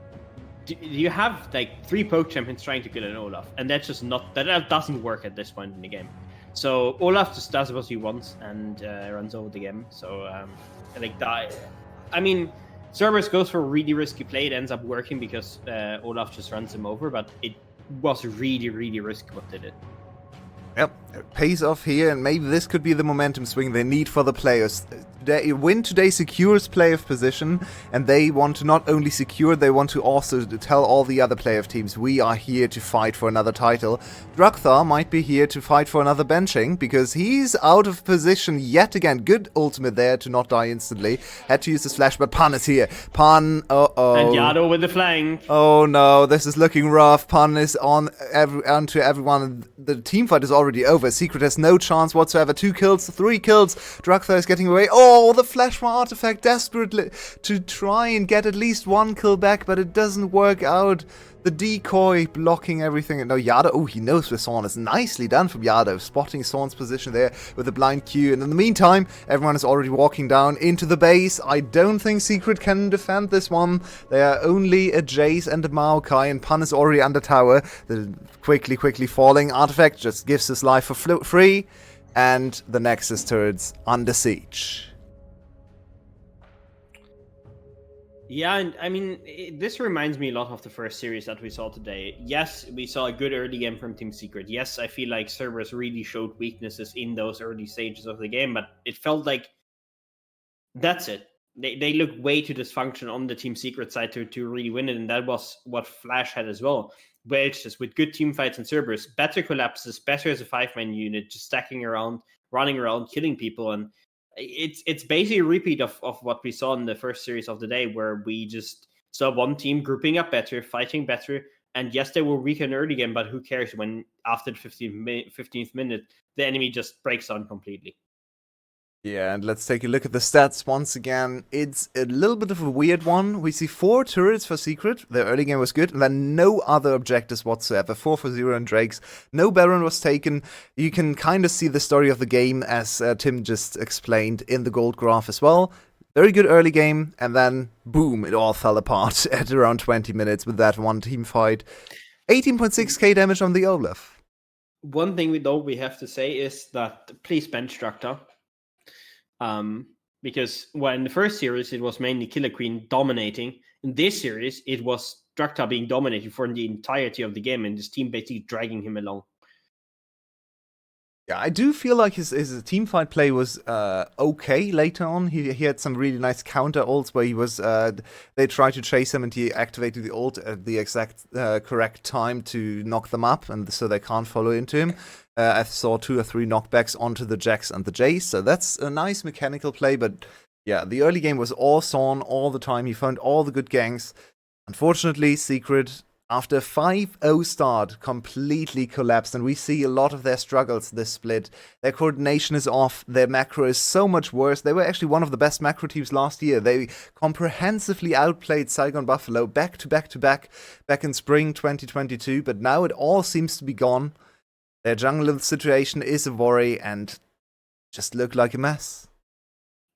you have like 3 poke champions trying to kill an Olaf, and that's just not that doesn't work at this point in the game. So Olaf just does what he wants and runs over the game. So like that. I mean, Cerberus goes for a really risky play. It ends up working because Olaf just runs him over, but it was really, really risky what they did. Yep, it pays off here, and maybe this could be the momentum swing they need for the players. Win today secures playoff position, and they want to not only secure, they want to also tell all the other playoff teams, we are here to fight for another title. Draktar might be here to fight for another benching, because he's out of position yet again. Good ultimate there to not die instantly. Had to use his flash, but Pan is here. Pan, uh-oh. And Yado with the flank. Oh no, this is looking rough. Pan is onto everyone. The team fight is already over. Secret has no chance whatsoever. 2 kills, 3 kills. Draktar is getting away. Oh, the flash from Artifact desperately to try and get at least 1 kill back, but it doesn't work out. The decoy blocking everything. No, Yado, oh, he knows where Sorn is. Nicely done from Yado, spotting Sorn's position there with the blind Q. And in the meantime, everyone is already walking down into the base. I don't think Secret can defend this one. They are only a Jace and a Maokai, and Pan is already under tower. They're quickly falling. Artifact just gives his life for free, and the Nexus turrets under siege. Yeah, and I mean, this reminds me a lot of the first series that we saw today. Yes, we saw a good early game from Team Secret. Yes, I feel like Cerberus really showed weaknesses in those early stages of the game, but it felt like that's it. They looked way too dysfunctional on the Team Secret side to really win it, and that was what Flash had as well. wedges with good team fights and Cerberus, better collapses, better as a 5-man unit, just stacking around, running around, killing people. And it's basically a repeat of what we saw in the first series of the day, where we just saw one team grouping up better, fighting better. And yes, they were weak in early game, but who cares when after the 15th minute, the enemy just breaks down completely. Yeah, and let's take a look at the stats once again. It's a little bit of a weird one. We see 4 turrets for Secret. The early game was good, and then no other objectives whatsoever. 4 for Zero and Drakes. No Baron was taken. You can kind of see the story of the game, as Tim just explained, in the gold graph as well. Very good early game, and then boom, it all fell apart at around 20 minutes with that one team fight. 18.6k damage on the Olaf. One thing we have to say is that please bench Draktar. Because in the first series it was mainly Killer Queen dominating. In this series it was Draktar being dominated for the entirety of the game, and his team basically dragging him along. Yeah, I do feel like his teamfight play was okay later on. He had some really nice counter ults where he was they tried to chase him and he activated the ult at the exact correct time to knock them up, and so they can't follow into him. I saw 2 or 3 knockbacks onto the Jax and the Jace, so that's a nice mechanical play. But yeah, the early game was all Son all the time. He found all the good ganks. Unfortunately, Secret, after 5-0 start, completely collapsed, and we see a lot of their struggles this split. Their coordination is off, their macro is so much worse. They were actually one of the best macro teams last year. They comprehensively outplayed Saigon Buffalo back to back to back in spring 2022, but now it all seems to be gone. Their jungle situation is a worry and just look like a mess.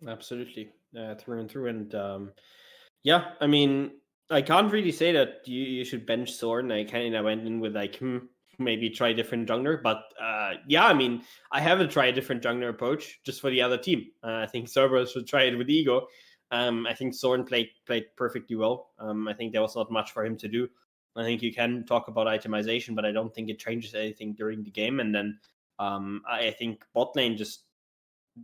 Absolutely, through and through. And yeah, I mean, I can't really say that you should bench Soren. I kind of went in with like, maybe try a different jungler. But yeah, I mean, I haven't tried a different jungler approach just for the other team. I think Cerberus should try it with Ego. I think Soren played perfectly well. I think there was not much for him to do. I think you can talk about itemization, but I don't think it changes anything during the game. And then I think bot lane just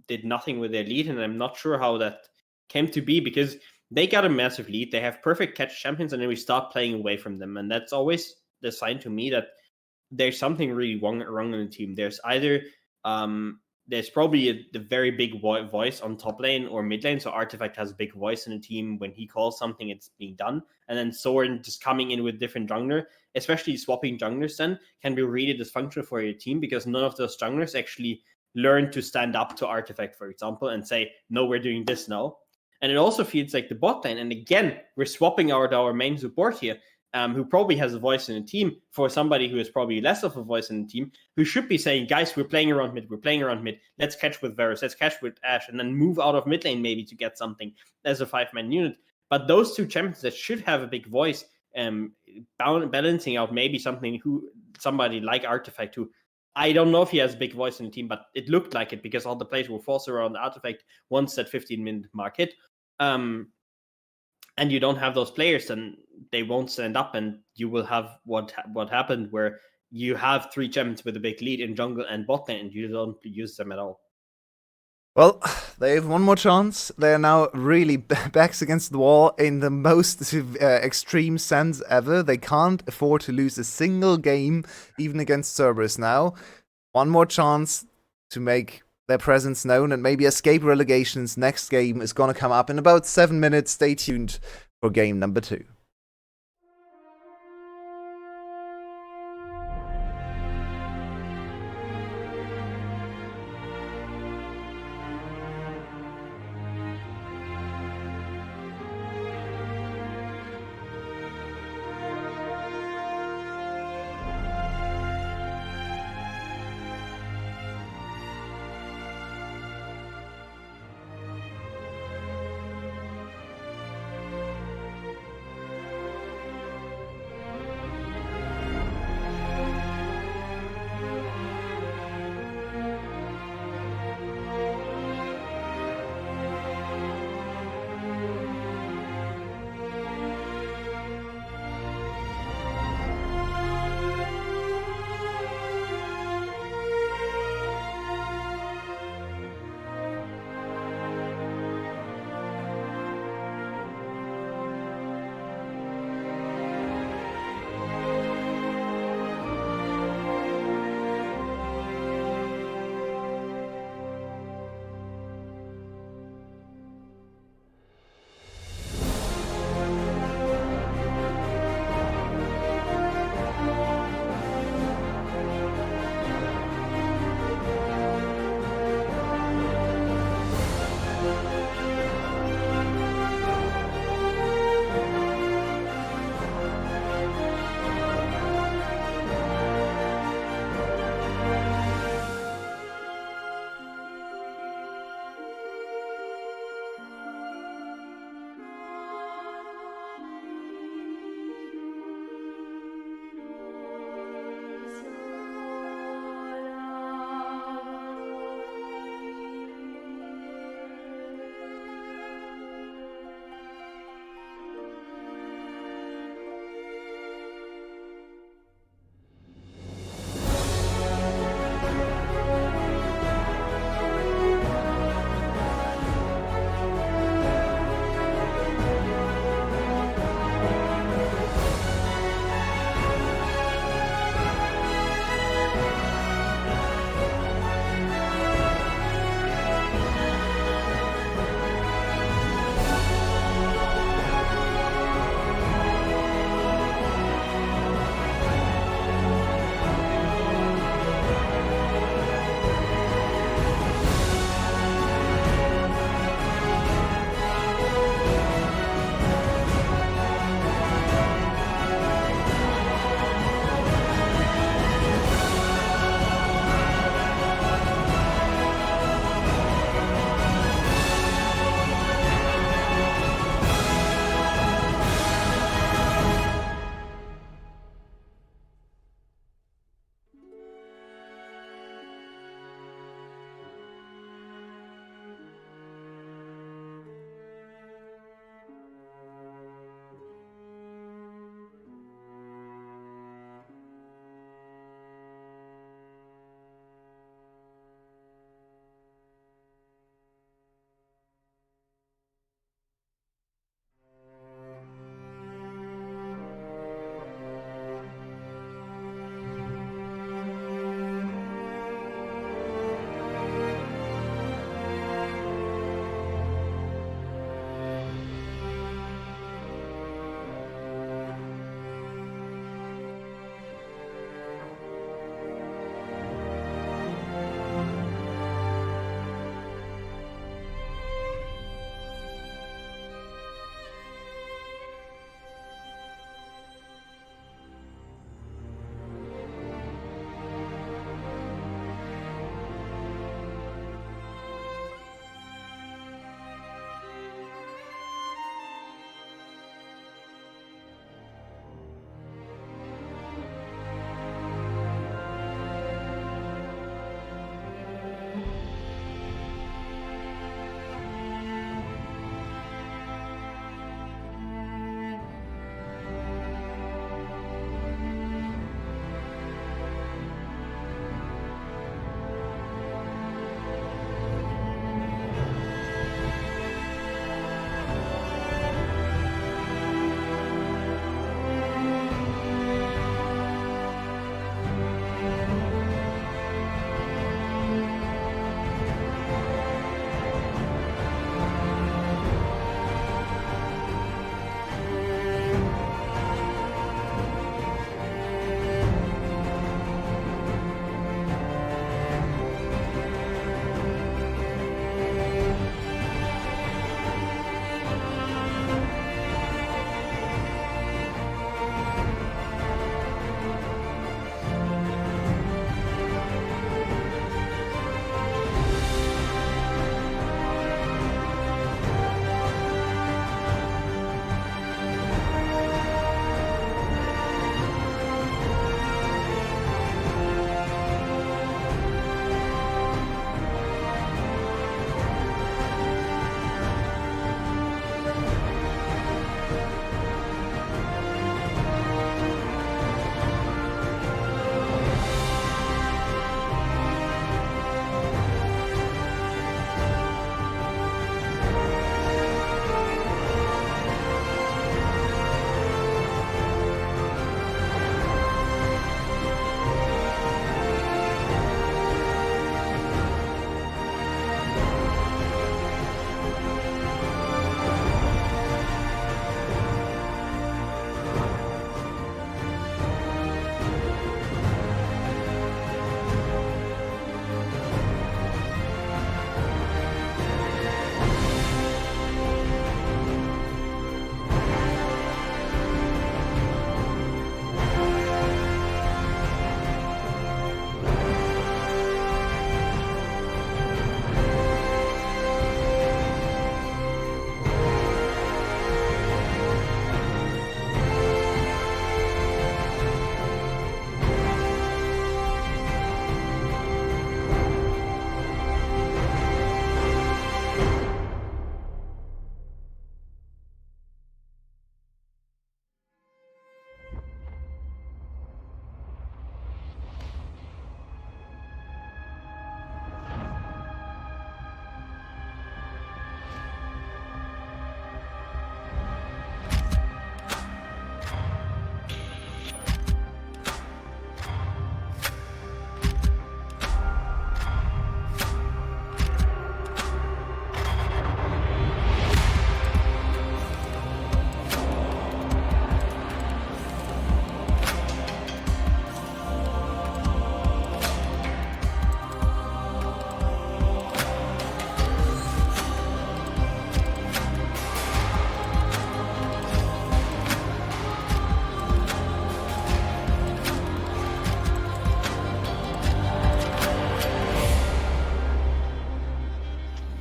did nothing with their lead, and I'm not sure how that came to be, because they got a massive lead. They have perfect catch champions, and then we start playing away from them. And that's always the sign to me that there's something really wrong in the team. There's either there's probably the very big voice on top lane or mid lane. So Artifact has a big voice in the team. When he calls something, it's being done. And then Soren just coming in with different jungler, especially swapping junglers, then can be really dysfunctional for your team, because none of those junglers actually learn to stand up to Artifact, for example, and say, no, we're doing this now. And it also feels like the bot lane. And again, we're swapping out our main support here, who probably has a voice in the team, for somebody who is probably less of a voice in the team, who should be saying, guys, we're playing around mid. Let's catch with Varus, let's catch with Ashe, and then move out of mid lane maybe to get something as a 5-man unit. But those two champions that should have a big voice, balancing out maybe somebody like Artifact, who I don't know if he has a big voice in the team, but it looked like it, because all the plays were forced around the Artifact once that 15-minute mark hit. And you don't have those players, then they won't stand up, and you will have what happened, where you have 3 champions with a big lead in jungle and bot lane, and you don't use them at all. Well, they have one more chance. They are now really backs against the wall in the most extreme sense ever. They can't afford to lose a single game, even against Cerberus now. One more chance to make their presence known and maybe escape relegations. Next game is going to come up in about 7 minutes. Stay tuned for game number 2.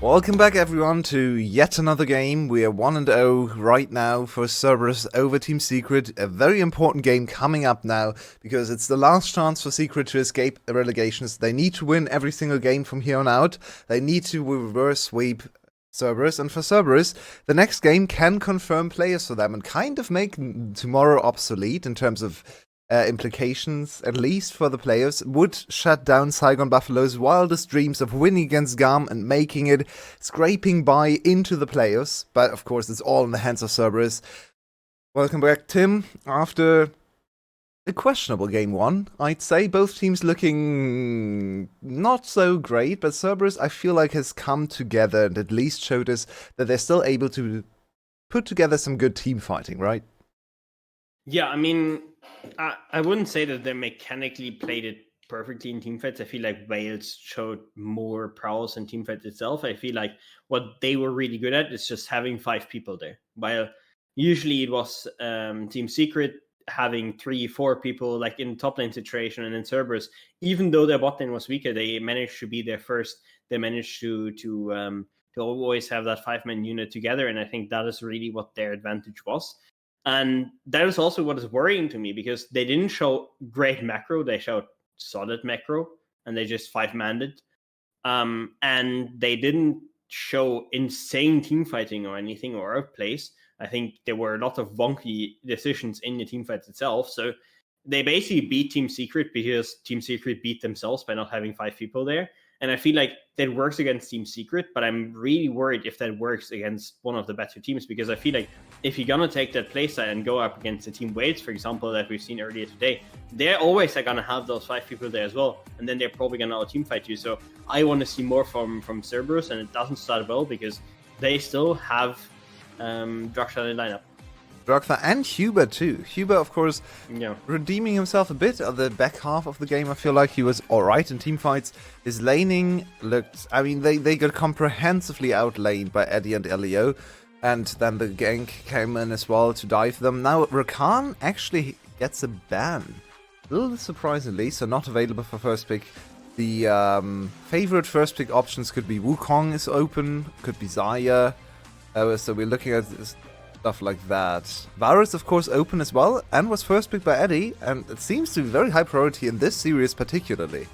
Welcome back everyone to yet another game. We are 1-0 right now for Cerberus over Team Secret. A very important game coming up now because it's the last chance for Secret to escape relegations. They need to win every single game from here on out. They need to reverse sweep Cerberus, and for Cerberus, the next game can confirm players for them and kind of make tomorrow obsolete in terms of implications, at least for the players. Would shut down Saigon Buffalo's wildest dreams of winning against GAM and making it, scraping by into the playoffs. But of course, it's all in the hands of Cerberus. Welcome back, Tim. After a questionable game one, I'd say. Both teams looking not so great, but Cerberus, I feel like, has come together and at least showed us that they're still able to put together some good team fighting, right? Yeah, I mean, I wouldn't say that they mechanically played it perfectly in teamfights. I feel like Wales showed more prowess in teamfights itself. I feel like what they were really good at is just having 5 people there. While usually it was Team Secret having 3-4 people like in top lane situation, and in Cerberus, even though their bot lane was weaker, they managed to be there first. They managed to always have that 5-man unit together, and I think that is really what their advantage was. And that is also what is worrying to me, because they didn't show great macro. They showed solid macro, and they just 5-manned it. And they didn't show insane team fighting or anything or outplays. I think there were a lot of wonky decisions in the team fight itself. So they basically beat Team Secret because Team Secret beat themselves by not having 5 people there. And I feel like that works against Team Secret, but I'm really worried if that works against one of the better teams, because I feel like if you're going to take that playstyle and go up against the Team Wales, for example, that we've seen earlier today, they're always going to have those 5 people there as well, and then they're probably going to out-team fight you. So I want to see more from Cerberus, and it doesn't start well because they still have Draksha in the lineup. Drogtha and Huber too. Huber, of course, redeeming himself a bit at the back half of the game. I feel like he was alright in teamfights. His laning looked... I mean, they got comprehensively outlaned by Eddie and Elio. And then the gank came in as well to dive them. Now, Rakan actually gets a ban. A little surprisingly, so not available for first pick. The favorite first pick options could be Wukong is open, could be Xayah. So we're looking at stuff like that. Varus, of course, open as well, and was first picked by Eddie, and it seems to be very high priority in this series particularly.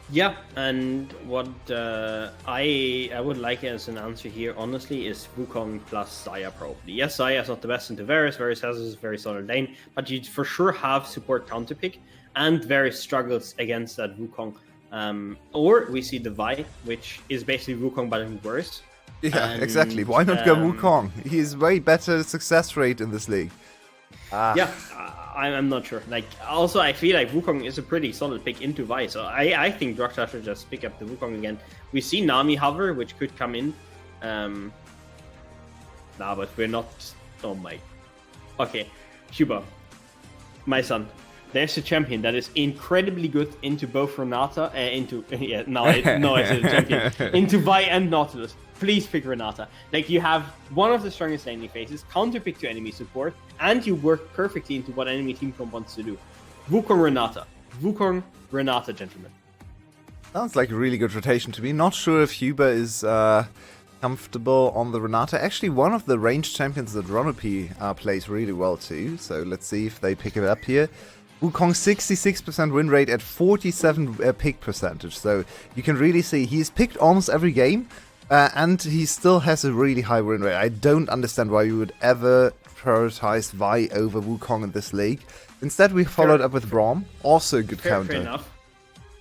Yeah, and what I would like as an answer here, honestly, is Wukong plus Xayah probably. Yes, Xayah is not the best into Varus. Varus has a very solid lane, but you for sure have support counterpick, and Varus struggles against that Wukong. Or we see the Vi, which is basically Wukong but in worse. Yeah, and, exactly. Why not go Wukong? He is way better success rate in this league. Yeah, I'm not sure. Like, also, I feel like Wukong is a pretty solid pick into Vi, so I think Draksha should just pick up the Wukong again. We see Nami hover, which could come in. But we're not... Oh my... Okay, Huber, my son. There's a champion that is incredibly good into both Renata, into Vi and Nautilus. Please pick Renata. Like, you have one of the strongest laning phases, counter pick to enemy support, and you work perfectly into what enemy team comp wants to do. Wukong Renata. Wukong Renata, gentlemen. Sounds like a really good rotation to me. Not sure if Huber is comfortable on the Renata. Actually, one of the ranged champions that Ronopi plays really well too. So let's see if they pick it up here. Wukong 66% win rate at 47 pick percentage. So you can really see he's picked almost every game. And he still has a really high win rate. I don't understand why you would ever prioritize Vi over Wukong in this league. Instead, we followed up with Braum. Also a good counter.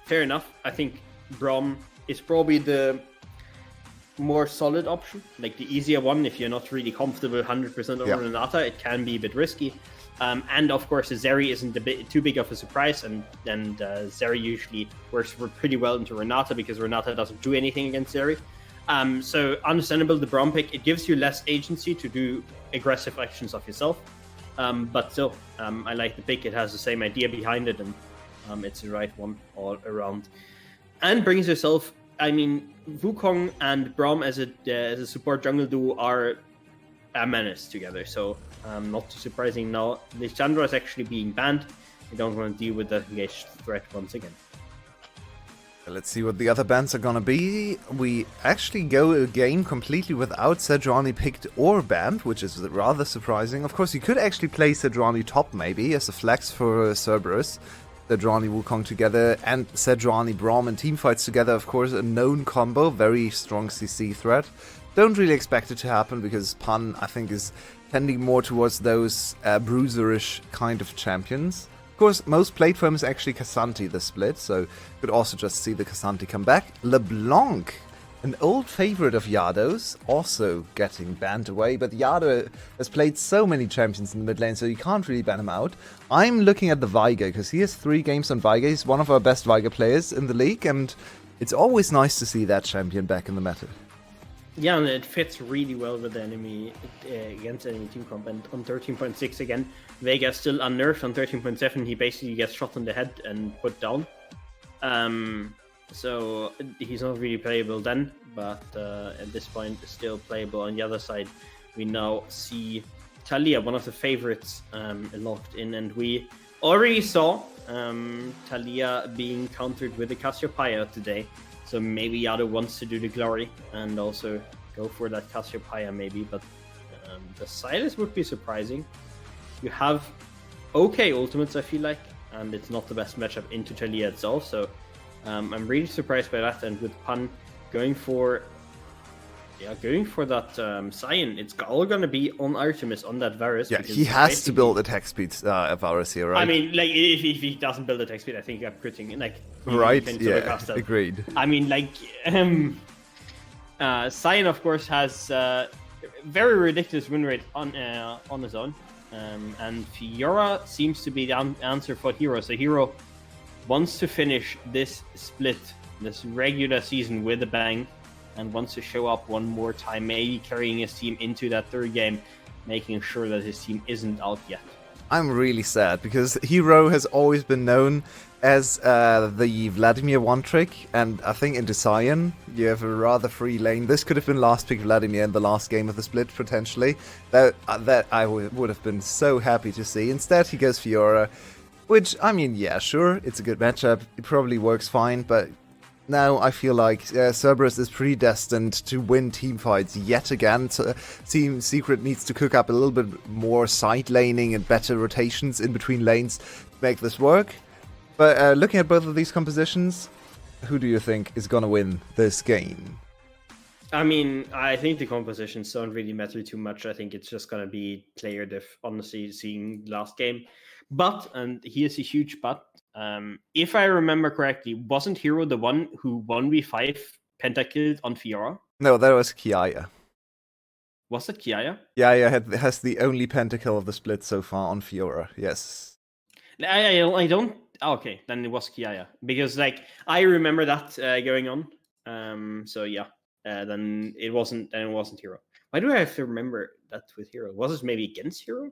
Fair enough. I think Braum is probably the more solid option. Like the easier one if you're not really comfortable 100% over Renata. It can be a bit risky. And of course, Zeri isn't too big of a surprise. And Zeri usually works pretty well into Renata because Renata doesn't do anything against Zeri. So understandable, the Braum pick, it gives you less agency to do aggressive actions of yourself. But still, I like the pick. It has the same idea behind it, and it's the right one all around. And brings yourself, I mean, Wukong and Braum as a support jungle duo are a menace together. So not too surprising now. Lissandra is actually being banned. I don't want to deal with that engaged threat once again. Let's see what the other bans are gonna be. We actually go a game completely without Sejuani picked or banned, which is rather surprising. Of course, you could actually play Sejuani top maybe as a flex for Cerberus. Sejuani Wukong together and Sejuani Braum in teamfights together, of course, a known combo, very strong CC threat. Don't really expect it to happen because Pan, I think, is tending more towards those bruiserish kind of champions. Of course, most played for him is actually Cassanti, the split, so could also just see the Cassanti come back. LeBlanc, an old favorite of Yado's, also getting banned away, but Yado has played so many champions in the mid lane, so you can't really ban him out. I'm looking at the Veigar, because he has 3 games on Veigar. He's one of our best Veigar players in the league, and it's always nice to see that champion back in the meta. Yeah, and it fits really well with the enemy against enemy team comp. And on 13.6 again, Veigar still unnerved. On 13.7, he basically gets shot in the head and put down. So he's not really playable then, but at this point still playable. On the other side, we now see Talia, one of the favorites, locked in, and we already saw Talia being countered with a Cassiopeia today. So maybe Yado wants to do the glory and also go for that Cassiopeia maybe, but the Silas would be surprising. You have okay ultimates, I feel like, and it's not the best matchup into Talia itself, so I'm really surprised by that. And with Pan going for that Sion, it's all gonna be on Artemis, on that Varus. Yeah, he has to build attack speed Varus here, right? I mean, like, if he doesn't build attack speed, I think I'm critting, like... Right, yeah, agreed. I mean, like, Sion, of course, has very ridiculous win rate on his own, and Fiora seems to be the answer for Hero. So Hero wants to finish this split, this regular season with a bang, and wants to show up one more time, maybe carrying his team into that 3rd game, making sure that his team isn't out yet. I'm really sad, because Hero has always been known as the Vladimir one-trick, and I think into Sion, you have a rather free lane. This could have been last pick Vladimir in the last game of the split, potentially. That I would have been so happy to see. Instead, he goes Fiora, which, I mean, yeah, sure, it's a good matchup. It probably works fine, but... now I feel like Cerberus is predestined to win teamfights yet again. So Team Secret needs to cook up a little bit more side laning and better rotations in between lanes to make this work. But looking at both of these compositions, who do you think is going to win this game? I mean, I think the compositions don't really matter too much. I think it's just going to be player diff, honestly, seeing last game. But, and here's a huge but, if I remember correctly, wasn't Hero the one who 1v5 pentakilled on Fiora? No, that was Kiaya. Was it Kiaya? Kiaya has the only pentakill of the split so far on Fiora, yes. I don't... okay, then it was Kiaya. Because, like, I remember that going on. So, yeah. Then it wasn't Hero. Why do I have to remember that with Hero? Was it maybe against Hero?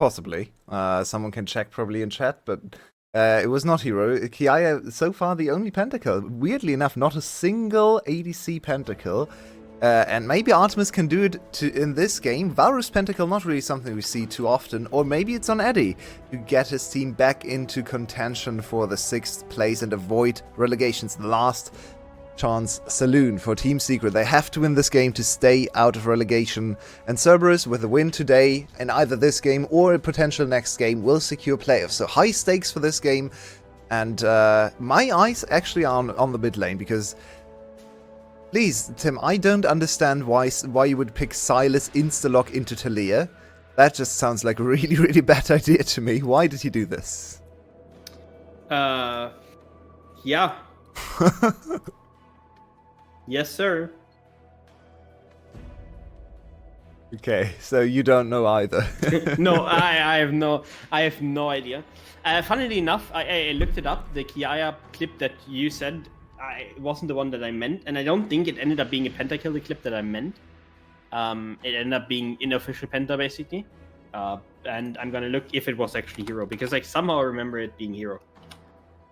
Possibly. Someone can check probably in chat, but it was not Hero. Kiaya, so far, the only pentakill. Weirdly enough, not a single ADC pentakill. And maybe Artemis can do it in this game. Varus pentakill, not really something we see too often. Or maybe it's on Eddie to get his team back into contention for the 6th place and avoid relegations. The last chance saloon for Team Secret. They have to win this game to stay out of relegation, and Cerberus, with a win today in either this game or a potential next game, will secure playoffs. So high stakes for this game, and my eyes actually are on the mid lane, because please, Tim, I don't understand why you would pick Silas insta-lock into Talia. That just sounds like a really, really bad idea to me. Why did he do this? Yeah. Yes, sir. Okay, so you don't know either. No, I have no idea. Funnily enough, I looked it up. The Kiaya clip that you said, it wasn't the one that I meant, and I don't think it ended up being a pentakill, the clip that I meant. It ended up being unofficial penta, basically. And I'm gonna look if it was actually Hero, because like somehow I remember it being Hero.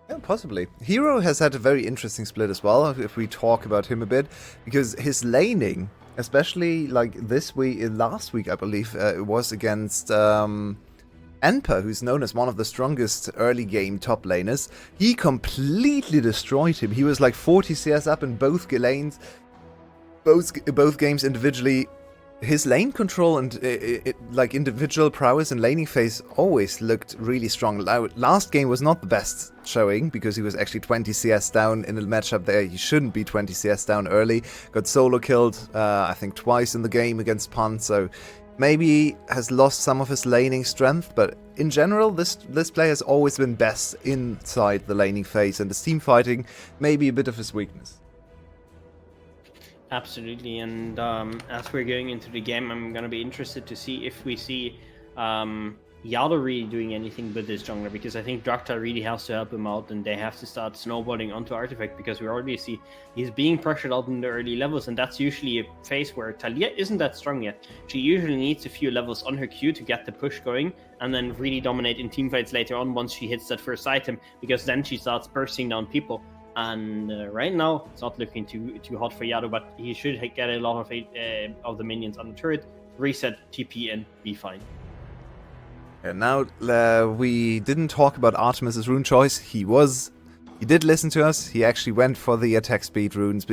Yeah, possibly. Hero has had a very interesting split as well, if we talk about him a bit, because his laning, especially like this week, last week I believe, it was against Enper, who's known as one of the strongest early game top laners, he completely destroyed him. He was like 40 CS up in both lanes, both games individually. His lane control and like individual prowess and laning phase always looked really strong. Last game was not the best showing because he was actually 20 CS down in a matchup there. He shouldn't be 20 CS down early. Got solo killed, I think twice in the game against Pun. So maybe has lost some of his laning strength, but in general, this player has always been best inside the laning phase, and his team fighting may be a bit of his weakness. Absolutely, and as we're going into the game, I'm going to be interested to see if we see Yado really doing anything with this jungler, because I think Draktar really has to help him out, and they have to start snowballing onto Artifact, because we already see he's being pressured out in the early levels, and that's usually a phase where Talia isn't that strong yet. She usually needs a few levels on her Q to get the push going, and then really dominate in teamfights later on once she hits that first item, because then she starts bursting down people. And right now, it's not looking too hot for Yado, but he should get a lot of the minions on the turret, reset, TP, and be fine. And now we didn't talk about Artemis's rune choice. He did listen to us. He actually went for the attack speed runes,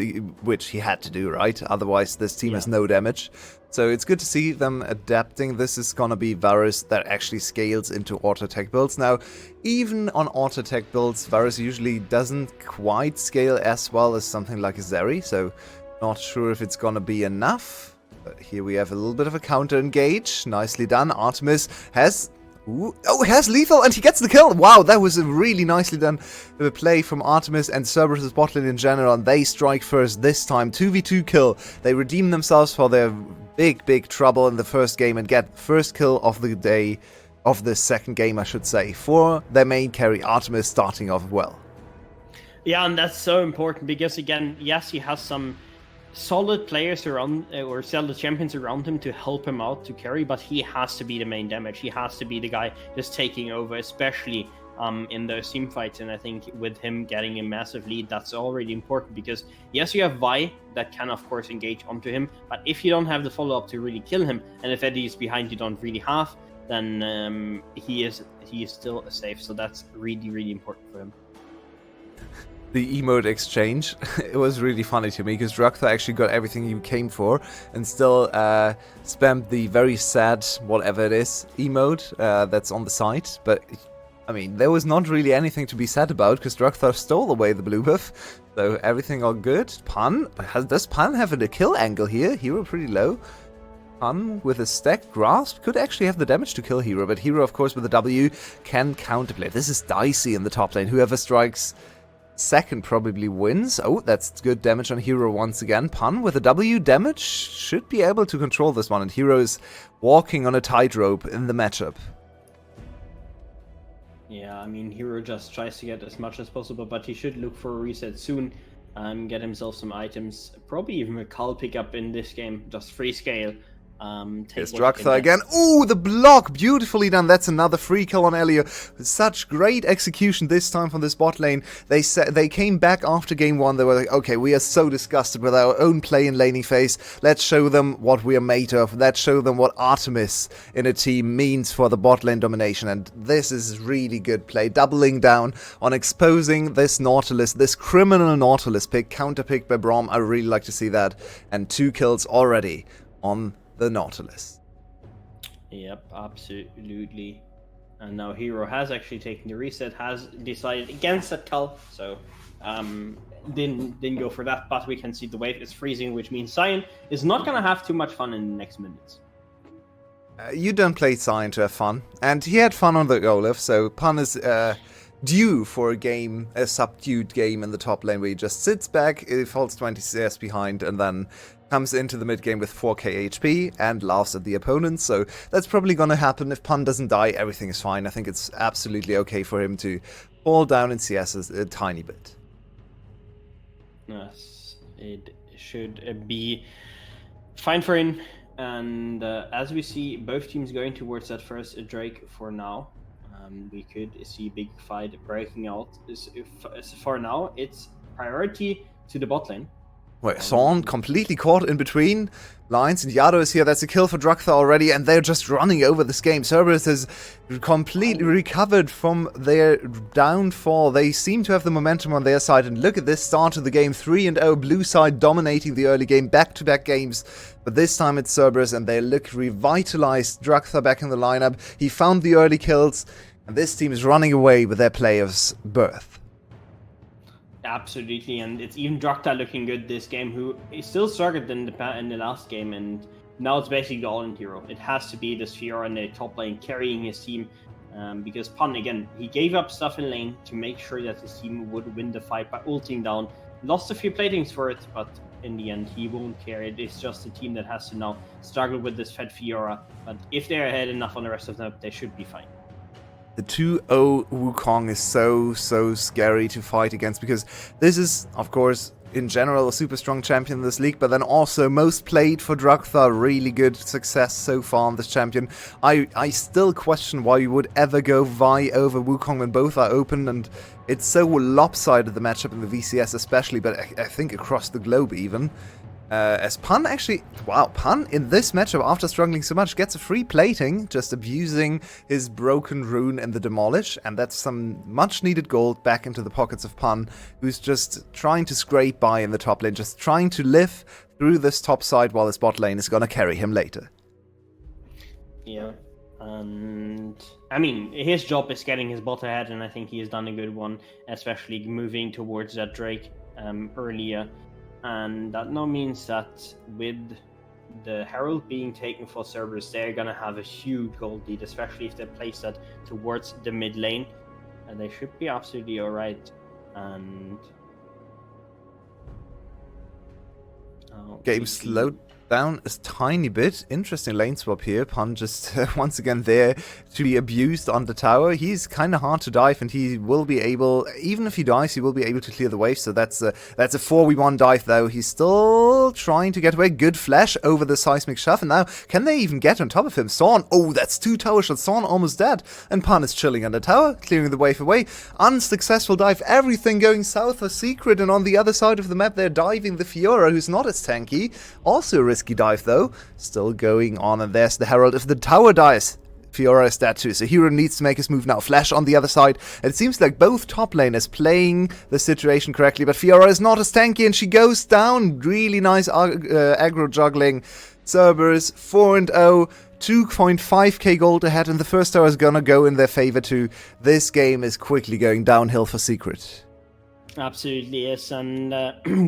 which he had to do, right? Otherwise, this team has no damage. So it's good to see them adapting. This is gonna be Varus that actually scales into auto-attack builds. Now, even on auto-attack builds, Varus usually doesn't quite scale as well as something like a Zeri, so not sure if it's gonna be enough. But here we have a little bit of a counter engage. Nicely done. Artemis has... has lethal, and he gets the kill! Wow, that was a really nicely done play from Artemis and Cerberus' bot lane in general, and they strike first this time. 2v2 kill. They redeem themselves for their big trouble in the first game and get first kill of the day, of the second game, I should say, for their main carry, Artemis, starting off well. Yeah, and that's so important, because again, yes, he has some solid players around, or solid champions around him to help him out to carry, but he has to be the main damage. He has to be the guy just taking over, especially in those team fights. And I think with him getting a massive lead, that's already important, because yes, you have Vi that can of course engage onto him, but if you don't have the follow-up to really kill him, and if Eddie is behind you don't really have, then he is still safe. So that's really important for him. The emote exchange, it was really funny to me, because Draktar actually got everything he came for and still spammed the very sad whatever it is emote that's on the site. But I mean, there was not really anything to be sad about, because Draktar stole away the blue buff, so everything all good. Pun, does Pun have a kill angle here? Hero pretty low. Pun with a stacked grasp could actually have the damage to kill Hero, but Hero of course with the W can counterplay. This is dicey in the top lane. Whoever strikes second probably wins. Oh, that's good damage on Hero once again. Pun with a W damage should be able to control this one, and Hero is walking on a tightrope in the matchup. Yeah, I mean, Hero just tries to get as much as possible, but he should look for a reset soon, get himself some items, probably even a Cull pickup in this game, just free scale. Here's Draktar again. Ooh, the block! Beautifully done. That's another free kill on Elio. Such great execution this time from this bot lane. They came back after game one. They were like, okay, we are so disgusted with our own play in laning phase. Let's show them what we are made of. Let's show them what Artemis in a team means for the bot lane domination. And this is really good play. Doubling down on exposing this Nautilus, this criminal Nautilus pick, counterpicked by Braum. I really like to see that. And 2 kills already on the Nautilus. Yep, absolutely. And now Hero has actually taken the reset, has decided against that Cull, so didn't go for that, but we can see the wave is freezing, which means Sion is not gonna have too much fun in the next minutes. You don't play Sion to have fun, and he had fun on the Olaf, so Pun is due for a subdued game in the top lane where he just sits back, falls 20 CS behind, and then comes into the mid game with 4k HP and laughs at the opponents. So that's probably gonna happen. If Pun doesn't die, everything is fine. I think it's absolutely okay for him to fall down in CS a tiny bit. Yes, it should be fine for him. And as we see both teams going towards that first Drake for now, we could see a big fight breaking out. For now, it's priority to the bot lane. Wait, Thorn completely caught in between lines, and Yado is here. That's a kill for Druktha already, and they're just running over this game. Cerberus has completely recovered from their downfall. They seem to have the momentum on their side, and look at this start to the game. 3-0, blue side dominating the early game, back-to-back games. But this time it's Cerberus, and they look revitalized. Druktha back in the lineup. He found the early kills, and this team is running away with their player's birth. Absolutely, and it's even Druktha looking good this game, who is still struggled in the last game, and now it's basically all in Hero. It has to be this Fiora in the top lane carrying his team, because Pun, again, he gave up stuff in lane to make sure that his team would win the fight by ulting down. Lost a few platings for it, but in the end, he won't care. It is just a team that has to now struggle with this fed Fiora, but if they're ahead enough on the rest of them, they should be fine. The 2-0 Wukong is so scary to fight against, because this is, of course, in general, a super strong champion in this league, but then also most played for Druktha, really good success so far on this champion. I still question why you would ever go Vi over Wukong when both are open, and it's so lopsided, the matchup in the VCS especially, but I think across the globe even. As Pun actually, wow, Pun in this matchup, after struggling so much, gets a free plating, just abusing his broken rune in the Demolish, and that's some much needed gold back into the pockets of Pun, who's just trying to scrape by in the top lane, just trying to live through this top side while his bot lane is gonna carry him later. Yeah, and I mean, his job is getting his bot ahead, and I think he has done a good one, especially moving towards that Drake earlier. And that now means that with the Herald being taken for Cerberus, they're going to have a huge gold lead, especially if they place that towards the mid lane. And they should be absolutely alright. And game slowed down a tiny bit. Interesting lane swap here. Pun just once again there to be abused on the tower. He's kind of hard to dive, and he will be able, even if he dies, he will be able to clear the wave. So that's a 4v1 dive though. He's still trying to get away. Good flash over the seismic shove, and now can they even get on top of him? Sorn, oh, that's 2 tower shots. Sorn almost dead, and Pun is chilling on the tower, clearing the wave away. Unsuccessful dive. Everything going south for Secret, and on the other side of the map they're diving the Fiora, who's not as tanky. Also a risky dive though, still going on, and there's the Herald. If the tower dies, Fiora is dead too, so Hero needs to make his move now. Flash on the other side, and it seems like both top laners playing the situation correctly, but Fiora is not as tanky, and she goes down. Really nice aggro juggling. Cerberus 4-0, 2.5k gold ahead, and the first tower is gonna go in their favor too. This game is quickly going downhill for Secret. Absolutely, yes, and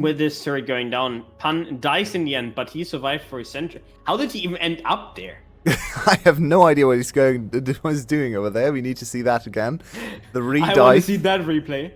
with this turret going down, Pun dies in the end, but he survived for a century. How did he even end up there? I have no idea what he's doing over there. We need to see that again. The re-dive. I want to see that replay.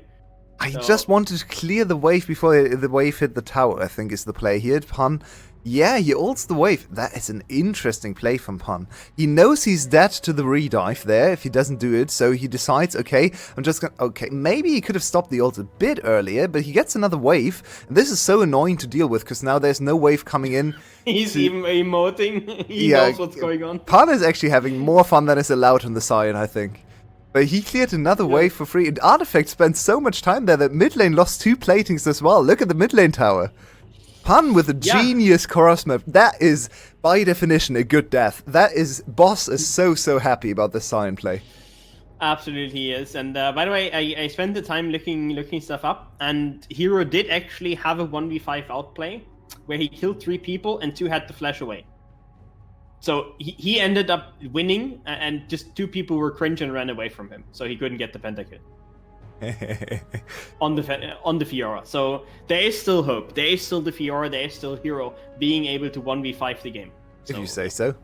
I just wanted to clear the wave before the wave hit the tower, I think is the play here. Pun, yeah, he ults the wave. That is an interesting play from Pun. He knows he's dead to the re-dive there if he doesn't do it, so he decides, okay, I'm just gonna... Okay, maybe he could have stopped the ult a bit earlier, but he gets another wave, and this is so annoying to deal with, because now there's no wave coming in. He's even emoting. He knows what's going on. Pun is actually having more fun than is allowed on the side, I think. But he cleared another wave for free, and Artifact spent so much time there that mid lane lost 2 platings as well. Look at the mid lane tower. Pun with a genius cross map. That is, by definition, a good death. That is, Boss is so happy about this Sion play. Absolutely is. And by the way, I spent the time looking stuff up, and Hero did actually have a 1v5 outplay where he killed 3 people and 2 had to flash away. So he ended up winning, and just 2 people were cringe and ran away from him, so he couldn't get the pentakill. on the Fiora. So there is still hope. There is still the Fiora. There is still Hero being able to 1v5 the game. If you say so.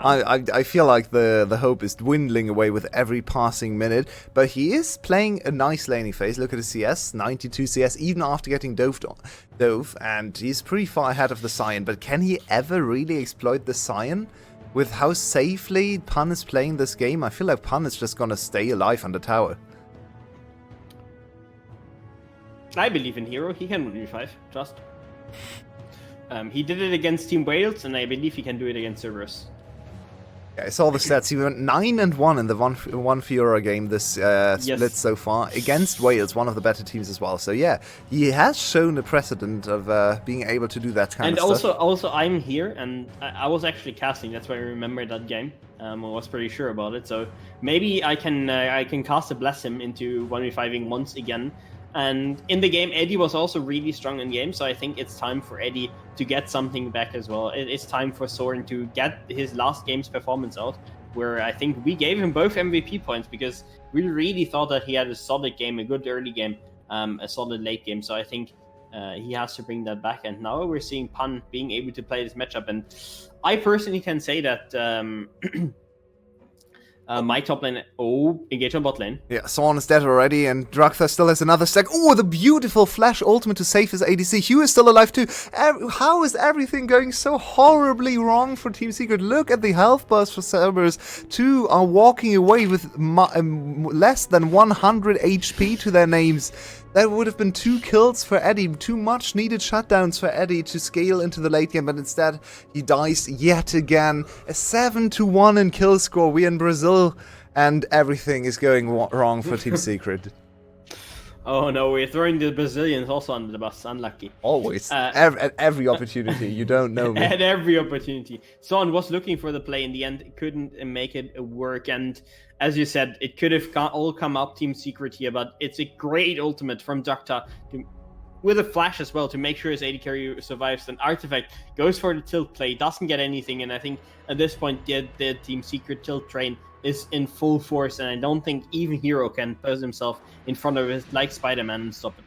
I feel like the hope is dwindling away with every passing minute, but he is playing a nice laning phase. Look at his CS, 92 CS, even after getting dove, and he's pretty far ahead of the Sion, but can he ever really exploit the Sion? With how safely Pun is playing this game, I feel like Pun is just gonna stay alive on the tower. I believe in Hero. He can 1v5, trust. He did it against Team Wales, and I believe he can do it against Cerberus. I saw the stats. He went 9-1 in the one Fiora game this split so far against Wales, one of the better teams as well. So yeah, he has shown a precedent of being able to do that kind of stuff. And also, I'm here, and I was actually casting. That's why I remember that game. I was pretty sure about it. So maybe I can cast a bless him into 1v5ing once again. And in the game, Eddie was also really strong in game, so I think it's time for Eddie to get something back as well. It's time for Soren to get his last game's performance out, where I think we gave him both MVP points because we really thought that he had a solid game, a good early game, a solid late game. So I think he has to bring that back. And now we're seeing Pan being able to play this matchup. And I personally can say that... my top lane, engage on bot lane. Yeah, Sorn is dead already, and Dragtha still has another stack. Oh, the beautiful flash ultimate to save his ADC. Hugh is still alive too. How is everything going so horribly wrong for Team Secret? Look at the health bars for Cerberus. 2 are walking away with less than 100 HP to their names. That would have been 2 kills for Eddie, 2 much needed shutdowns for Eddie to scale into the late game, but instead he dies yet again. A 7-1 in kill score. We're in Brazil and everything is going wrong for Team Secret. Oh no, we're throwing the Brazilians also under the bus. Unlucky. Always. At every opportunity. You don't know me. At every opportunity. Son was looking for the play in the end, couldn't make it work. And as you said, it could have all come up Team Secret here, but it's a great ultimate from Doctor with a flash as well to make sure his AD carry survives. And Artifact goes for the tilt play, doesn't get anything. And I think at this point, the Team Secret tilt train is in full force, and I don't think even Hero can pose himself in front of it like Spider-Man and stop it.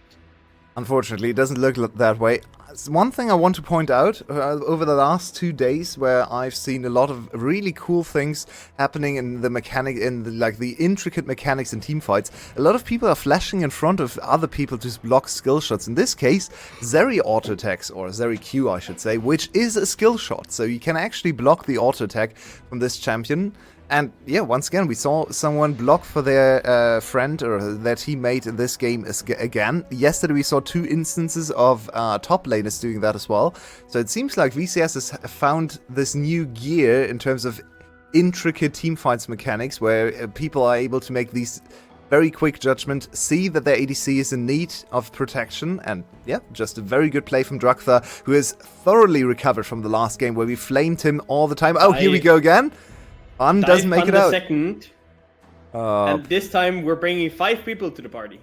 Unfortunately, it doesn't look that way. One thing I want to point out over the last 2 days, where I've seen a lot of really cool things happening in the mechanic, the intricate mechanics in team fights. A lot of people are flashing in front of other people to block skill shots. In this case, Zeri auto attacks, or Zeri Q, I should say, which is a skill shot. So you can actually block the auto attack from this champion. And yeah, once again, we saw someone block for their friend or their teammate in this game again. Yesterday, we saw 2 instances of top laners doing that as well. So it seems like VCS has found this new gear in terms of intricate teamfights mechanics, where people are able to make these very quick judgment, see that their ADC is in need of protection, and yeah, just a very good play from Dragtha, who has thoroughly recovered from the last game where we flamed him all the time. Oh, here we go again. Pan doesn't make it out. Second. And this time we're bringing 5 people to the party.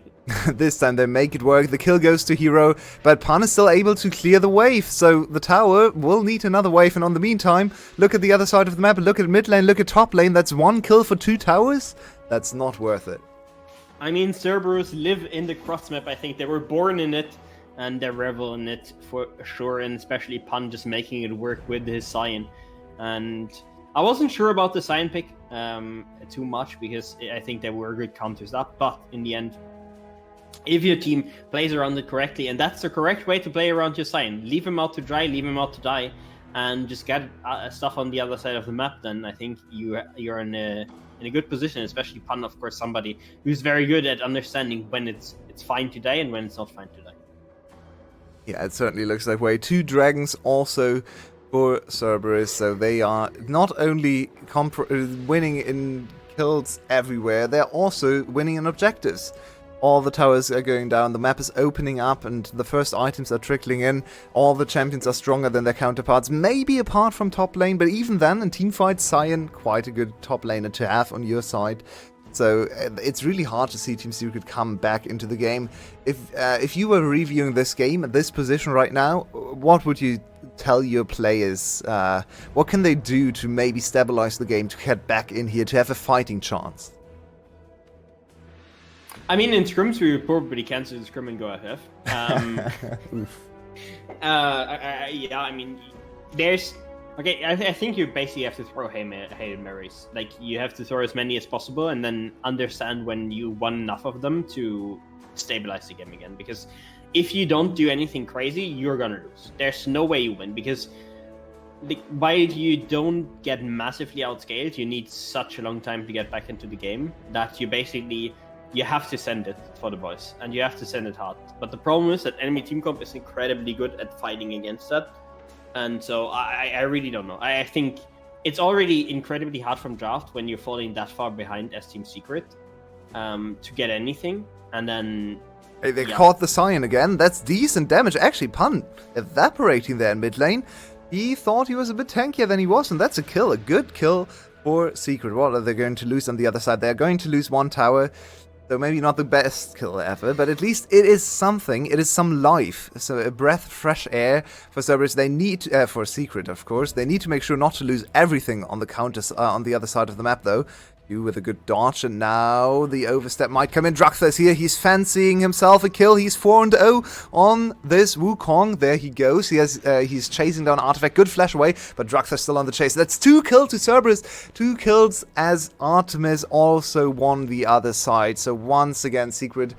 This time they make it work. The kill goes to Hero, but Pan is still able to clear the wave. So the tower will need another wave. And on the meantime, look at the other side of the map. Look at mid lane. Look at top lane. That's 1 kill for 2 towers. That's not worth it. I mean, Cerberus live in the cross map. I think they were born in it, and they revel in it for sure. And especially Pan just making it work with his Sion. And I wasn't sure about the Sion pick too much, because I think there were good counters up, but in the end, if your team plays around it correctly, and that's the correct way to play around your Sion, leave him out to dry, leave him out to die, and just get stuff on the other side of the map, then I think you're in a good position, especially Pan, of course, somebody who's very good at understanding when it's fine to die and when it's not fine to die. Yeah, it certainly looks that way. 2 dragons also for Cerberus, so they are not only winning in kills everywhere, they're also winning in objectives. All the towers are going down, the map is opening up, and the first items are trickling in. All the champions are stronger than their counterparts, maybe apart from top lane, but even then, in teamfights, Sion, quite a good top laner to have on your side. So it's really hard to see Team Secret come back into the game. If you were reviewing this game at this position right now, what would you tell your players? What can they do to maybe stabilize the game, to get back in here, to have a fighting chance? I mean, in scrims, we would probably cancel the scrim and go FF. Yeah, I mean, there's... Okay, I think you basically have to throw Hail Marys. Like, you have to throw as many as possible and then understand when you won enough of them to stabilize the game again. Because if you don't do anything crazy, you're gonna lose. There's no way you win, because while you don't get massively outscaled, you need such a long time to get back into the game that you have to send it for the boys, and you have to send it hard. But the problem is that enemy team comp is incredibly good at fighting against that. And so I really don't know. I think it's already incredibly hard from draft when you're falling that far behind as Team Secret to get anything, and then. Hey, they caught the Scion again. That's decent damage. Actually, Pun evaporating there in mid lane. He thought he was a bit tankier than he was, and that's a kill. A good kill for Secret. What are they going to lose on the other side? They're going to lose one tower. So maybe not the best kill ever, but at least it is something. It is some life. So a breath of fresh air for Cerberus. They need, for Secret, of course, they need to make sure not to lose everything on the counters on the other side of the map, though. You with a good dodge, and now the overstep might come in. Druktha is here. He's fancying himself a kill. He's 4-0 on this Wukong. There he goes. He's chasing down Artifact. Good flash away, but Druktha's still on the chase. That's 2 kills to Cerberus. 2 kills as Artemis also won the other side. So once again, Secret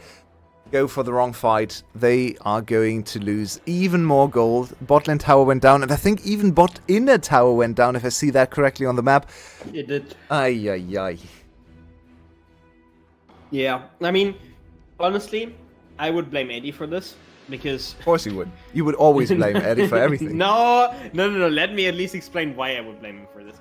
go for the wrong fight. They are going to lose even more gold. Bot lane tower went down, and I think even bot inner tower went down, if I see that correctly on the map. It did. Ay, ay, ay. Yeah, I mean, honestly, I would blame Eddie for this, because... Of course you would. You would always blame Eddie for everything. No. Let me at least explain why I would blame him for this.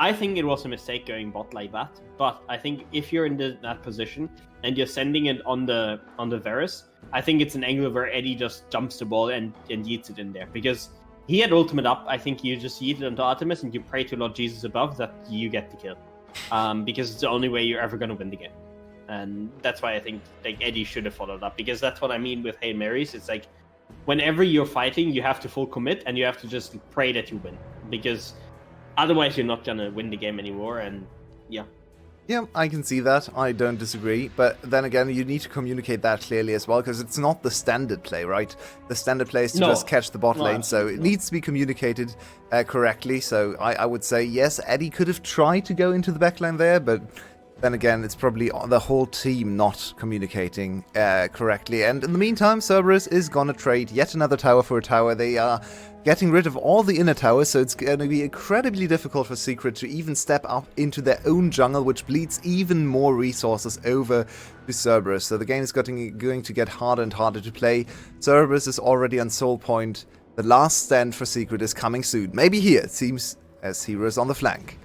I think it was a mistake going bot like that, but I think if you're in that position and you're sending it on the Varus, I think it's an angle where Eddie just jumps the ball and yeets it in there, because he had ultimate up. I think you just yeet it onto Artemis and you pray to Lord Jesus above that you get the kill, because it's the only way you're ever going to win the game. And that's why I think like Eddie should have followed up, because that's what I mean with Hail Marys. It's like whenever you're fighting, you have to full commit and you have to just pray that you win, because otherwise you're not gonna win the game anymore. And yeah, I can see that. I don't disagree. But then again, you need to communicate that clearly as well, because it's not the standard play, right? The standard play is to just catch the bot lane, so it needs to be communicated correctly. So I would say, yes, Eddie could have tried to go into the backline there, but then again, it's probably the whole team not communicating correctly. And in the meantime, Cerberus is gonna trade yet another tower for a tower. They are getting rid of all the inner towers, so it's going to be incredibly difficult for Secret to even step up into their own jungle, which bleeds even more resources over to Cerberus. So the game is going to get harder and harder to play. Cerberus is already on soul point. The last stand for Secret is coming soon. Maybe here, it seems, as Heroes on the flank.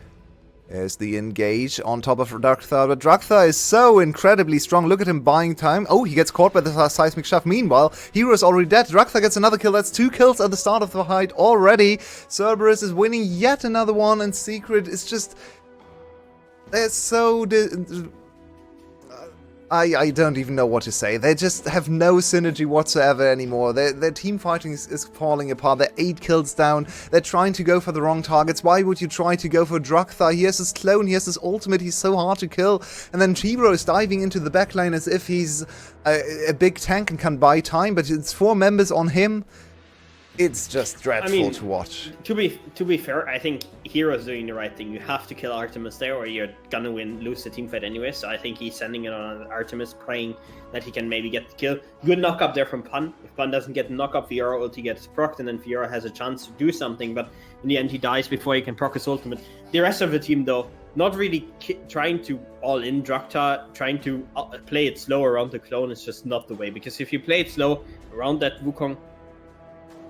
There's the engage on top of Druktha, but Druktha is so incredibly strong. Look at him buying time. Oh, he gets caught by the seismic shaft. Meanwhile, Hero is already dead. Druktha gets another kill. That's 2 kills at the start of the fight already. Cerberus is winning yet another one, and Secret is just... They're so... I don't even know what to say. They just have no synergy whatsoever anymore. Their team fighting is falling apart. They're 8 kills down. They're trying to go for the wrong targets. Why would you try to go for Druktha? He has his clone, he has his ultimate, he's so hard to kill. And then Hero is diving into the backline as if he's a big tank and can buy time, but it's 4 members on him. It's just dreadful to watch. To be fair, I think Hero's doing the right thing. You have to kill Artemis there, or you're gonna lose the team fight anyway. So I think he's sending it on Artemis, praying that he can maybe get the kill. Good knock up there from Pun. If Pun doesn't get the knock up, Fiora ulti gets procced, and then Fiora has a chance to do something. But in the end, he dies before he can proc his ultimate. The rest of the team, though, not really trying to all in Druktha, trying to play it slow around the clone is just not the way. Because if you play it slow around that Wukong,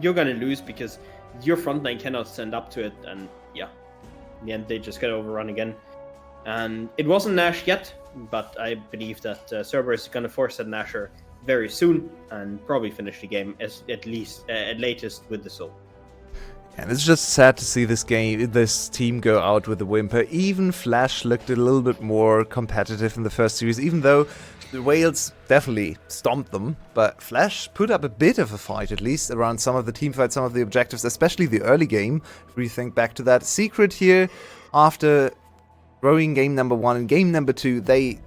you're gonna lose, because your front line cannot stand up to it. And yeah, in the end they just got overrun again. And it wasn't Nash yet, but I believe that Cerberus is gonna force that Nasher very soon and probably finish the game at latest with the soul. And it's just sad to see this team go out with a whimper. Even Flash looked a little bit more competitive in the first series, even though the Whales definitely stomped them, but Flash put up a bit of a fight, at least, around some of the team fights, some of the objectives, especially the early game, if we think back to that. Secret here, after throwing game number 1 and game number 2, they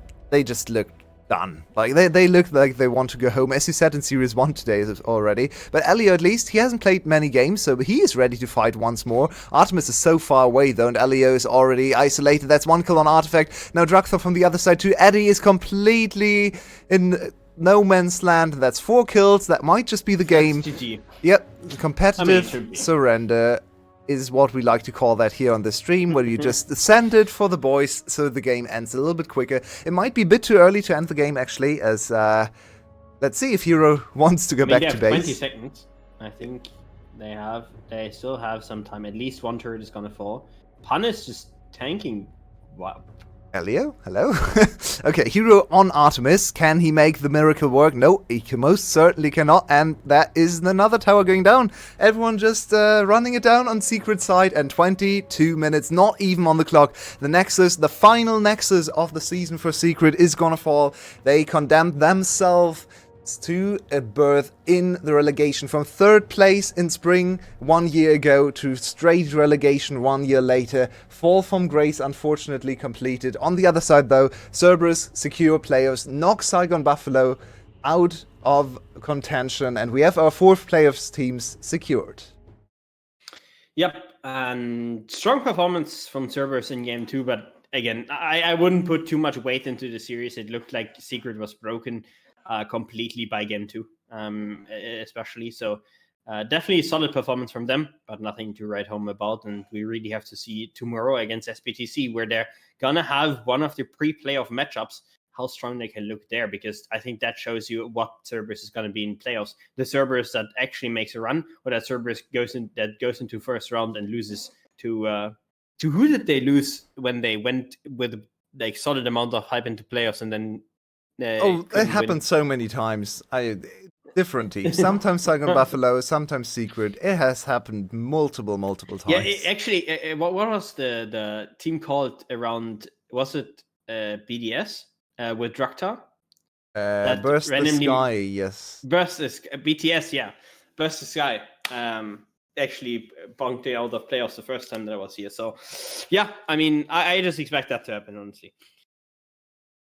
just looked done. Like, they looked like they want to go home, as you said in Series 1 today already. But Elio, at least, he hasn't played many games, so he is ready to fight once more. Artemis is so far away, though, and Elio is already isolated. That's 1 kill on Artifact. Now Druktha from the other side, too. Eddie is completely in no man's land. That's 4 kills. That might just be the game. GG. Yep, competitive surrender is what we like to call that here on the stream, where you just send it for the boys so the game ends a little bit quicker. It might be a bit too early to end the game, actually, as let's see if Hero wants to go back to base. 20 seconds. I think they still have some time. At least 1 turret is gonna fall. Pun is just tanking. Wow. Elio, hello? Okay, hero on Artemis. Can he make the miracle work? No, he most certainly cannot, and that is another tower going down. Everyone just running it down on secret side, and 22 minutes, not even on the clock. The Nexus, the final Nexus of the season for Secret is gonna fall. They condemned themselves to a berth in the relegation from 3rd place in spring 1 year ago to straight relegation 1 year later. Fall from grace unfortunately completed. On the other side though, Cerberus secure playoffs, knock Saigon Buffalo out of contention, and we have our 4th playoffs teams secured. Yep, and strong performance from Cerberus in game 2, but again, I wouldn't put too much weight into the series. It looked like Secret was broken completely by game 2, especially. So definitely a solid performance from them, but nothing to write home about. And we really have to see tomorrow against SBTC, where they're gonna have one of the pre-playoff matchups, how strong they can look there, because I think that shows you what Cerberus is going to be in playoffs. The Cerberus that actually makes a run, or that Cerberus goes into first round and loses to who did they lose when they went with like solid amount of hype into playoffs and then it happened so many times. Different teams. Sometimes Saigon Buffalo, sometimes Secret. It has happened multiple times. Yeah, actually, what was the team called around? Was it BDS with Draktar? Burst the Sky, yes. Burst the BTS, yeah. Burst the Sky. Actually bonked it out of playoffs the first time that I was here. So, yeah, I mean, I just expect that to happen, honestly.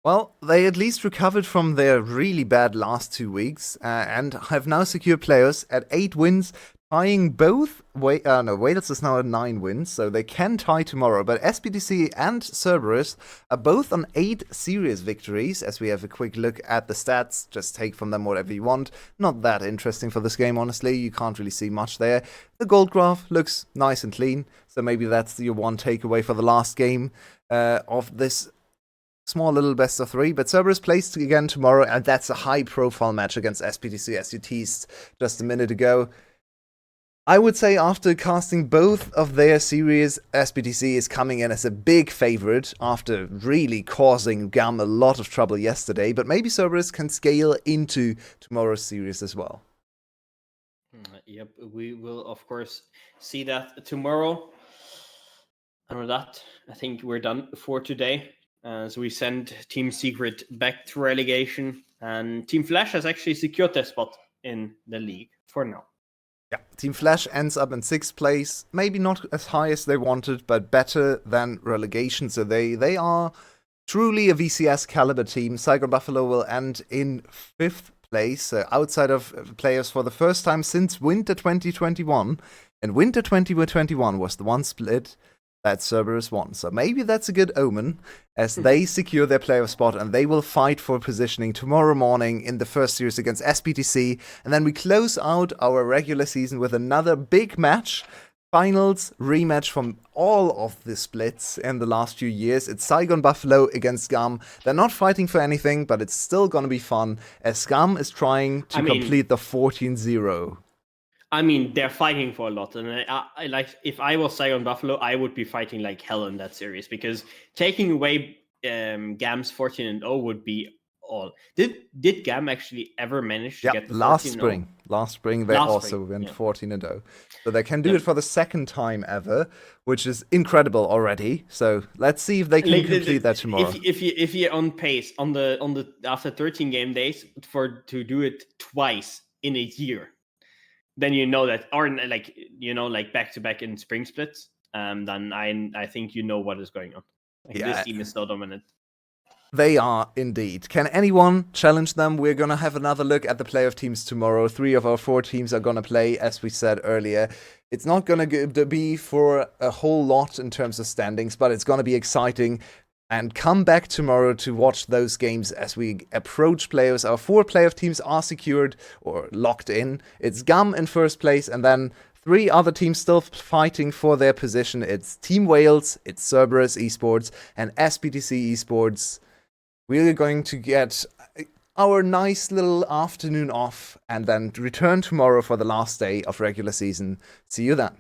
Well, they at least recovered from their really bad last 2 weeks and have now secured players at 8 wins, tying both. Wales is now at 9 wins, so they can tie tomorrow. But SBTC and Cerberus are both on 8 serious victories. As we have a quick look at the stats, just take from them whatever you want. Not that interesting for this game, honestly. You can't really see much there. The gold graph looks nice and clean, so maybe that's your one takeaway for the last game of this small little best of 3, but Cerberus plays again tomorrow, and that's a high-profile match against SBTC, as you teased just a minute ago. I would say after casting both of their series, SBTC is coming in as a big favorite after really causing GAM a lot of trouble yesterday, but maybe Cerberus can scale into tomorrow's series as well. Yep, we will, of course, see that tomorrow. And with that, I think we're done for today. So we send Team Secret back to relegation, and Team Flash has actually secured their spot in the league for now. Yeah, Team Flash ends up in 6th place. Maybe not as high as they wanted, but better than relegation. So they are truly a VCS caliber team. Saigon Buffalo will end in 5th place, outside of players for the first time since Winter 2021. And Winter 2021 was the one split that Cerberus won. So maybe that's a good omen, as they secure their playoff spot, and they will fight for positioning tomorrow morning in the first series against SBTC. And then we close out our regular season with another big match. Finals rematch from all of the splits in the last few years. It's Saigon Buffalo against GAM. They're not fighting for anything, but it's still going to be fun, as GAM is trying to complete the 14-0. I mean, they're fighting for a lot, and I like, if I was Saigon Buffalo, I would be fighting like hell in that series, because taking away GAM's 14-0 would be all. Did GAM actually ever manage to get the 14-0? Last spring they also went 14-0, so they can do it for the second time ever, which is incredible already. So let's see if they can complete that tomorrow. If you're on pace on the after 13 game days to do it twice in a year, then you know that, or like back to back in spring splits, then I think you know what is going on. This team is so dominant. They are indeed. Can anyone challenge them? We're going to have another look at the playoff teams tomorrow. 3 of our 4 teams are going to play, as we said earlier. It's not going to be for a whole lot in terms of standings, but it's going to be exciting. And come back tomorrow to watch those games as we approach playoffs. Our 4 playoff teams are secured or locked in. It's GAM in first place, and then 3 other teams still fighting for their position. It's Team Wales, it's Cerberus Esports, and SBTC Esports. We're going to get our nice little afternoon off and then return tomorrow for the last day of regular season. See you then.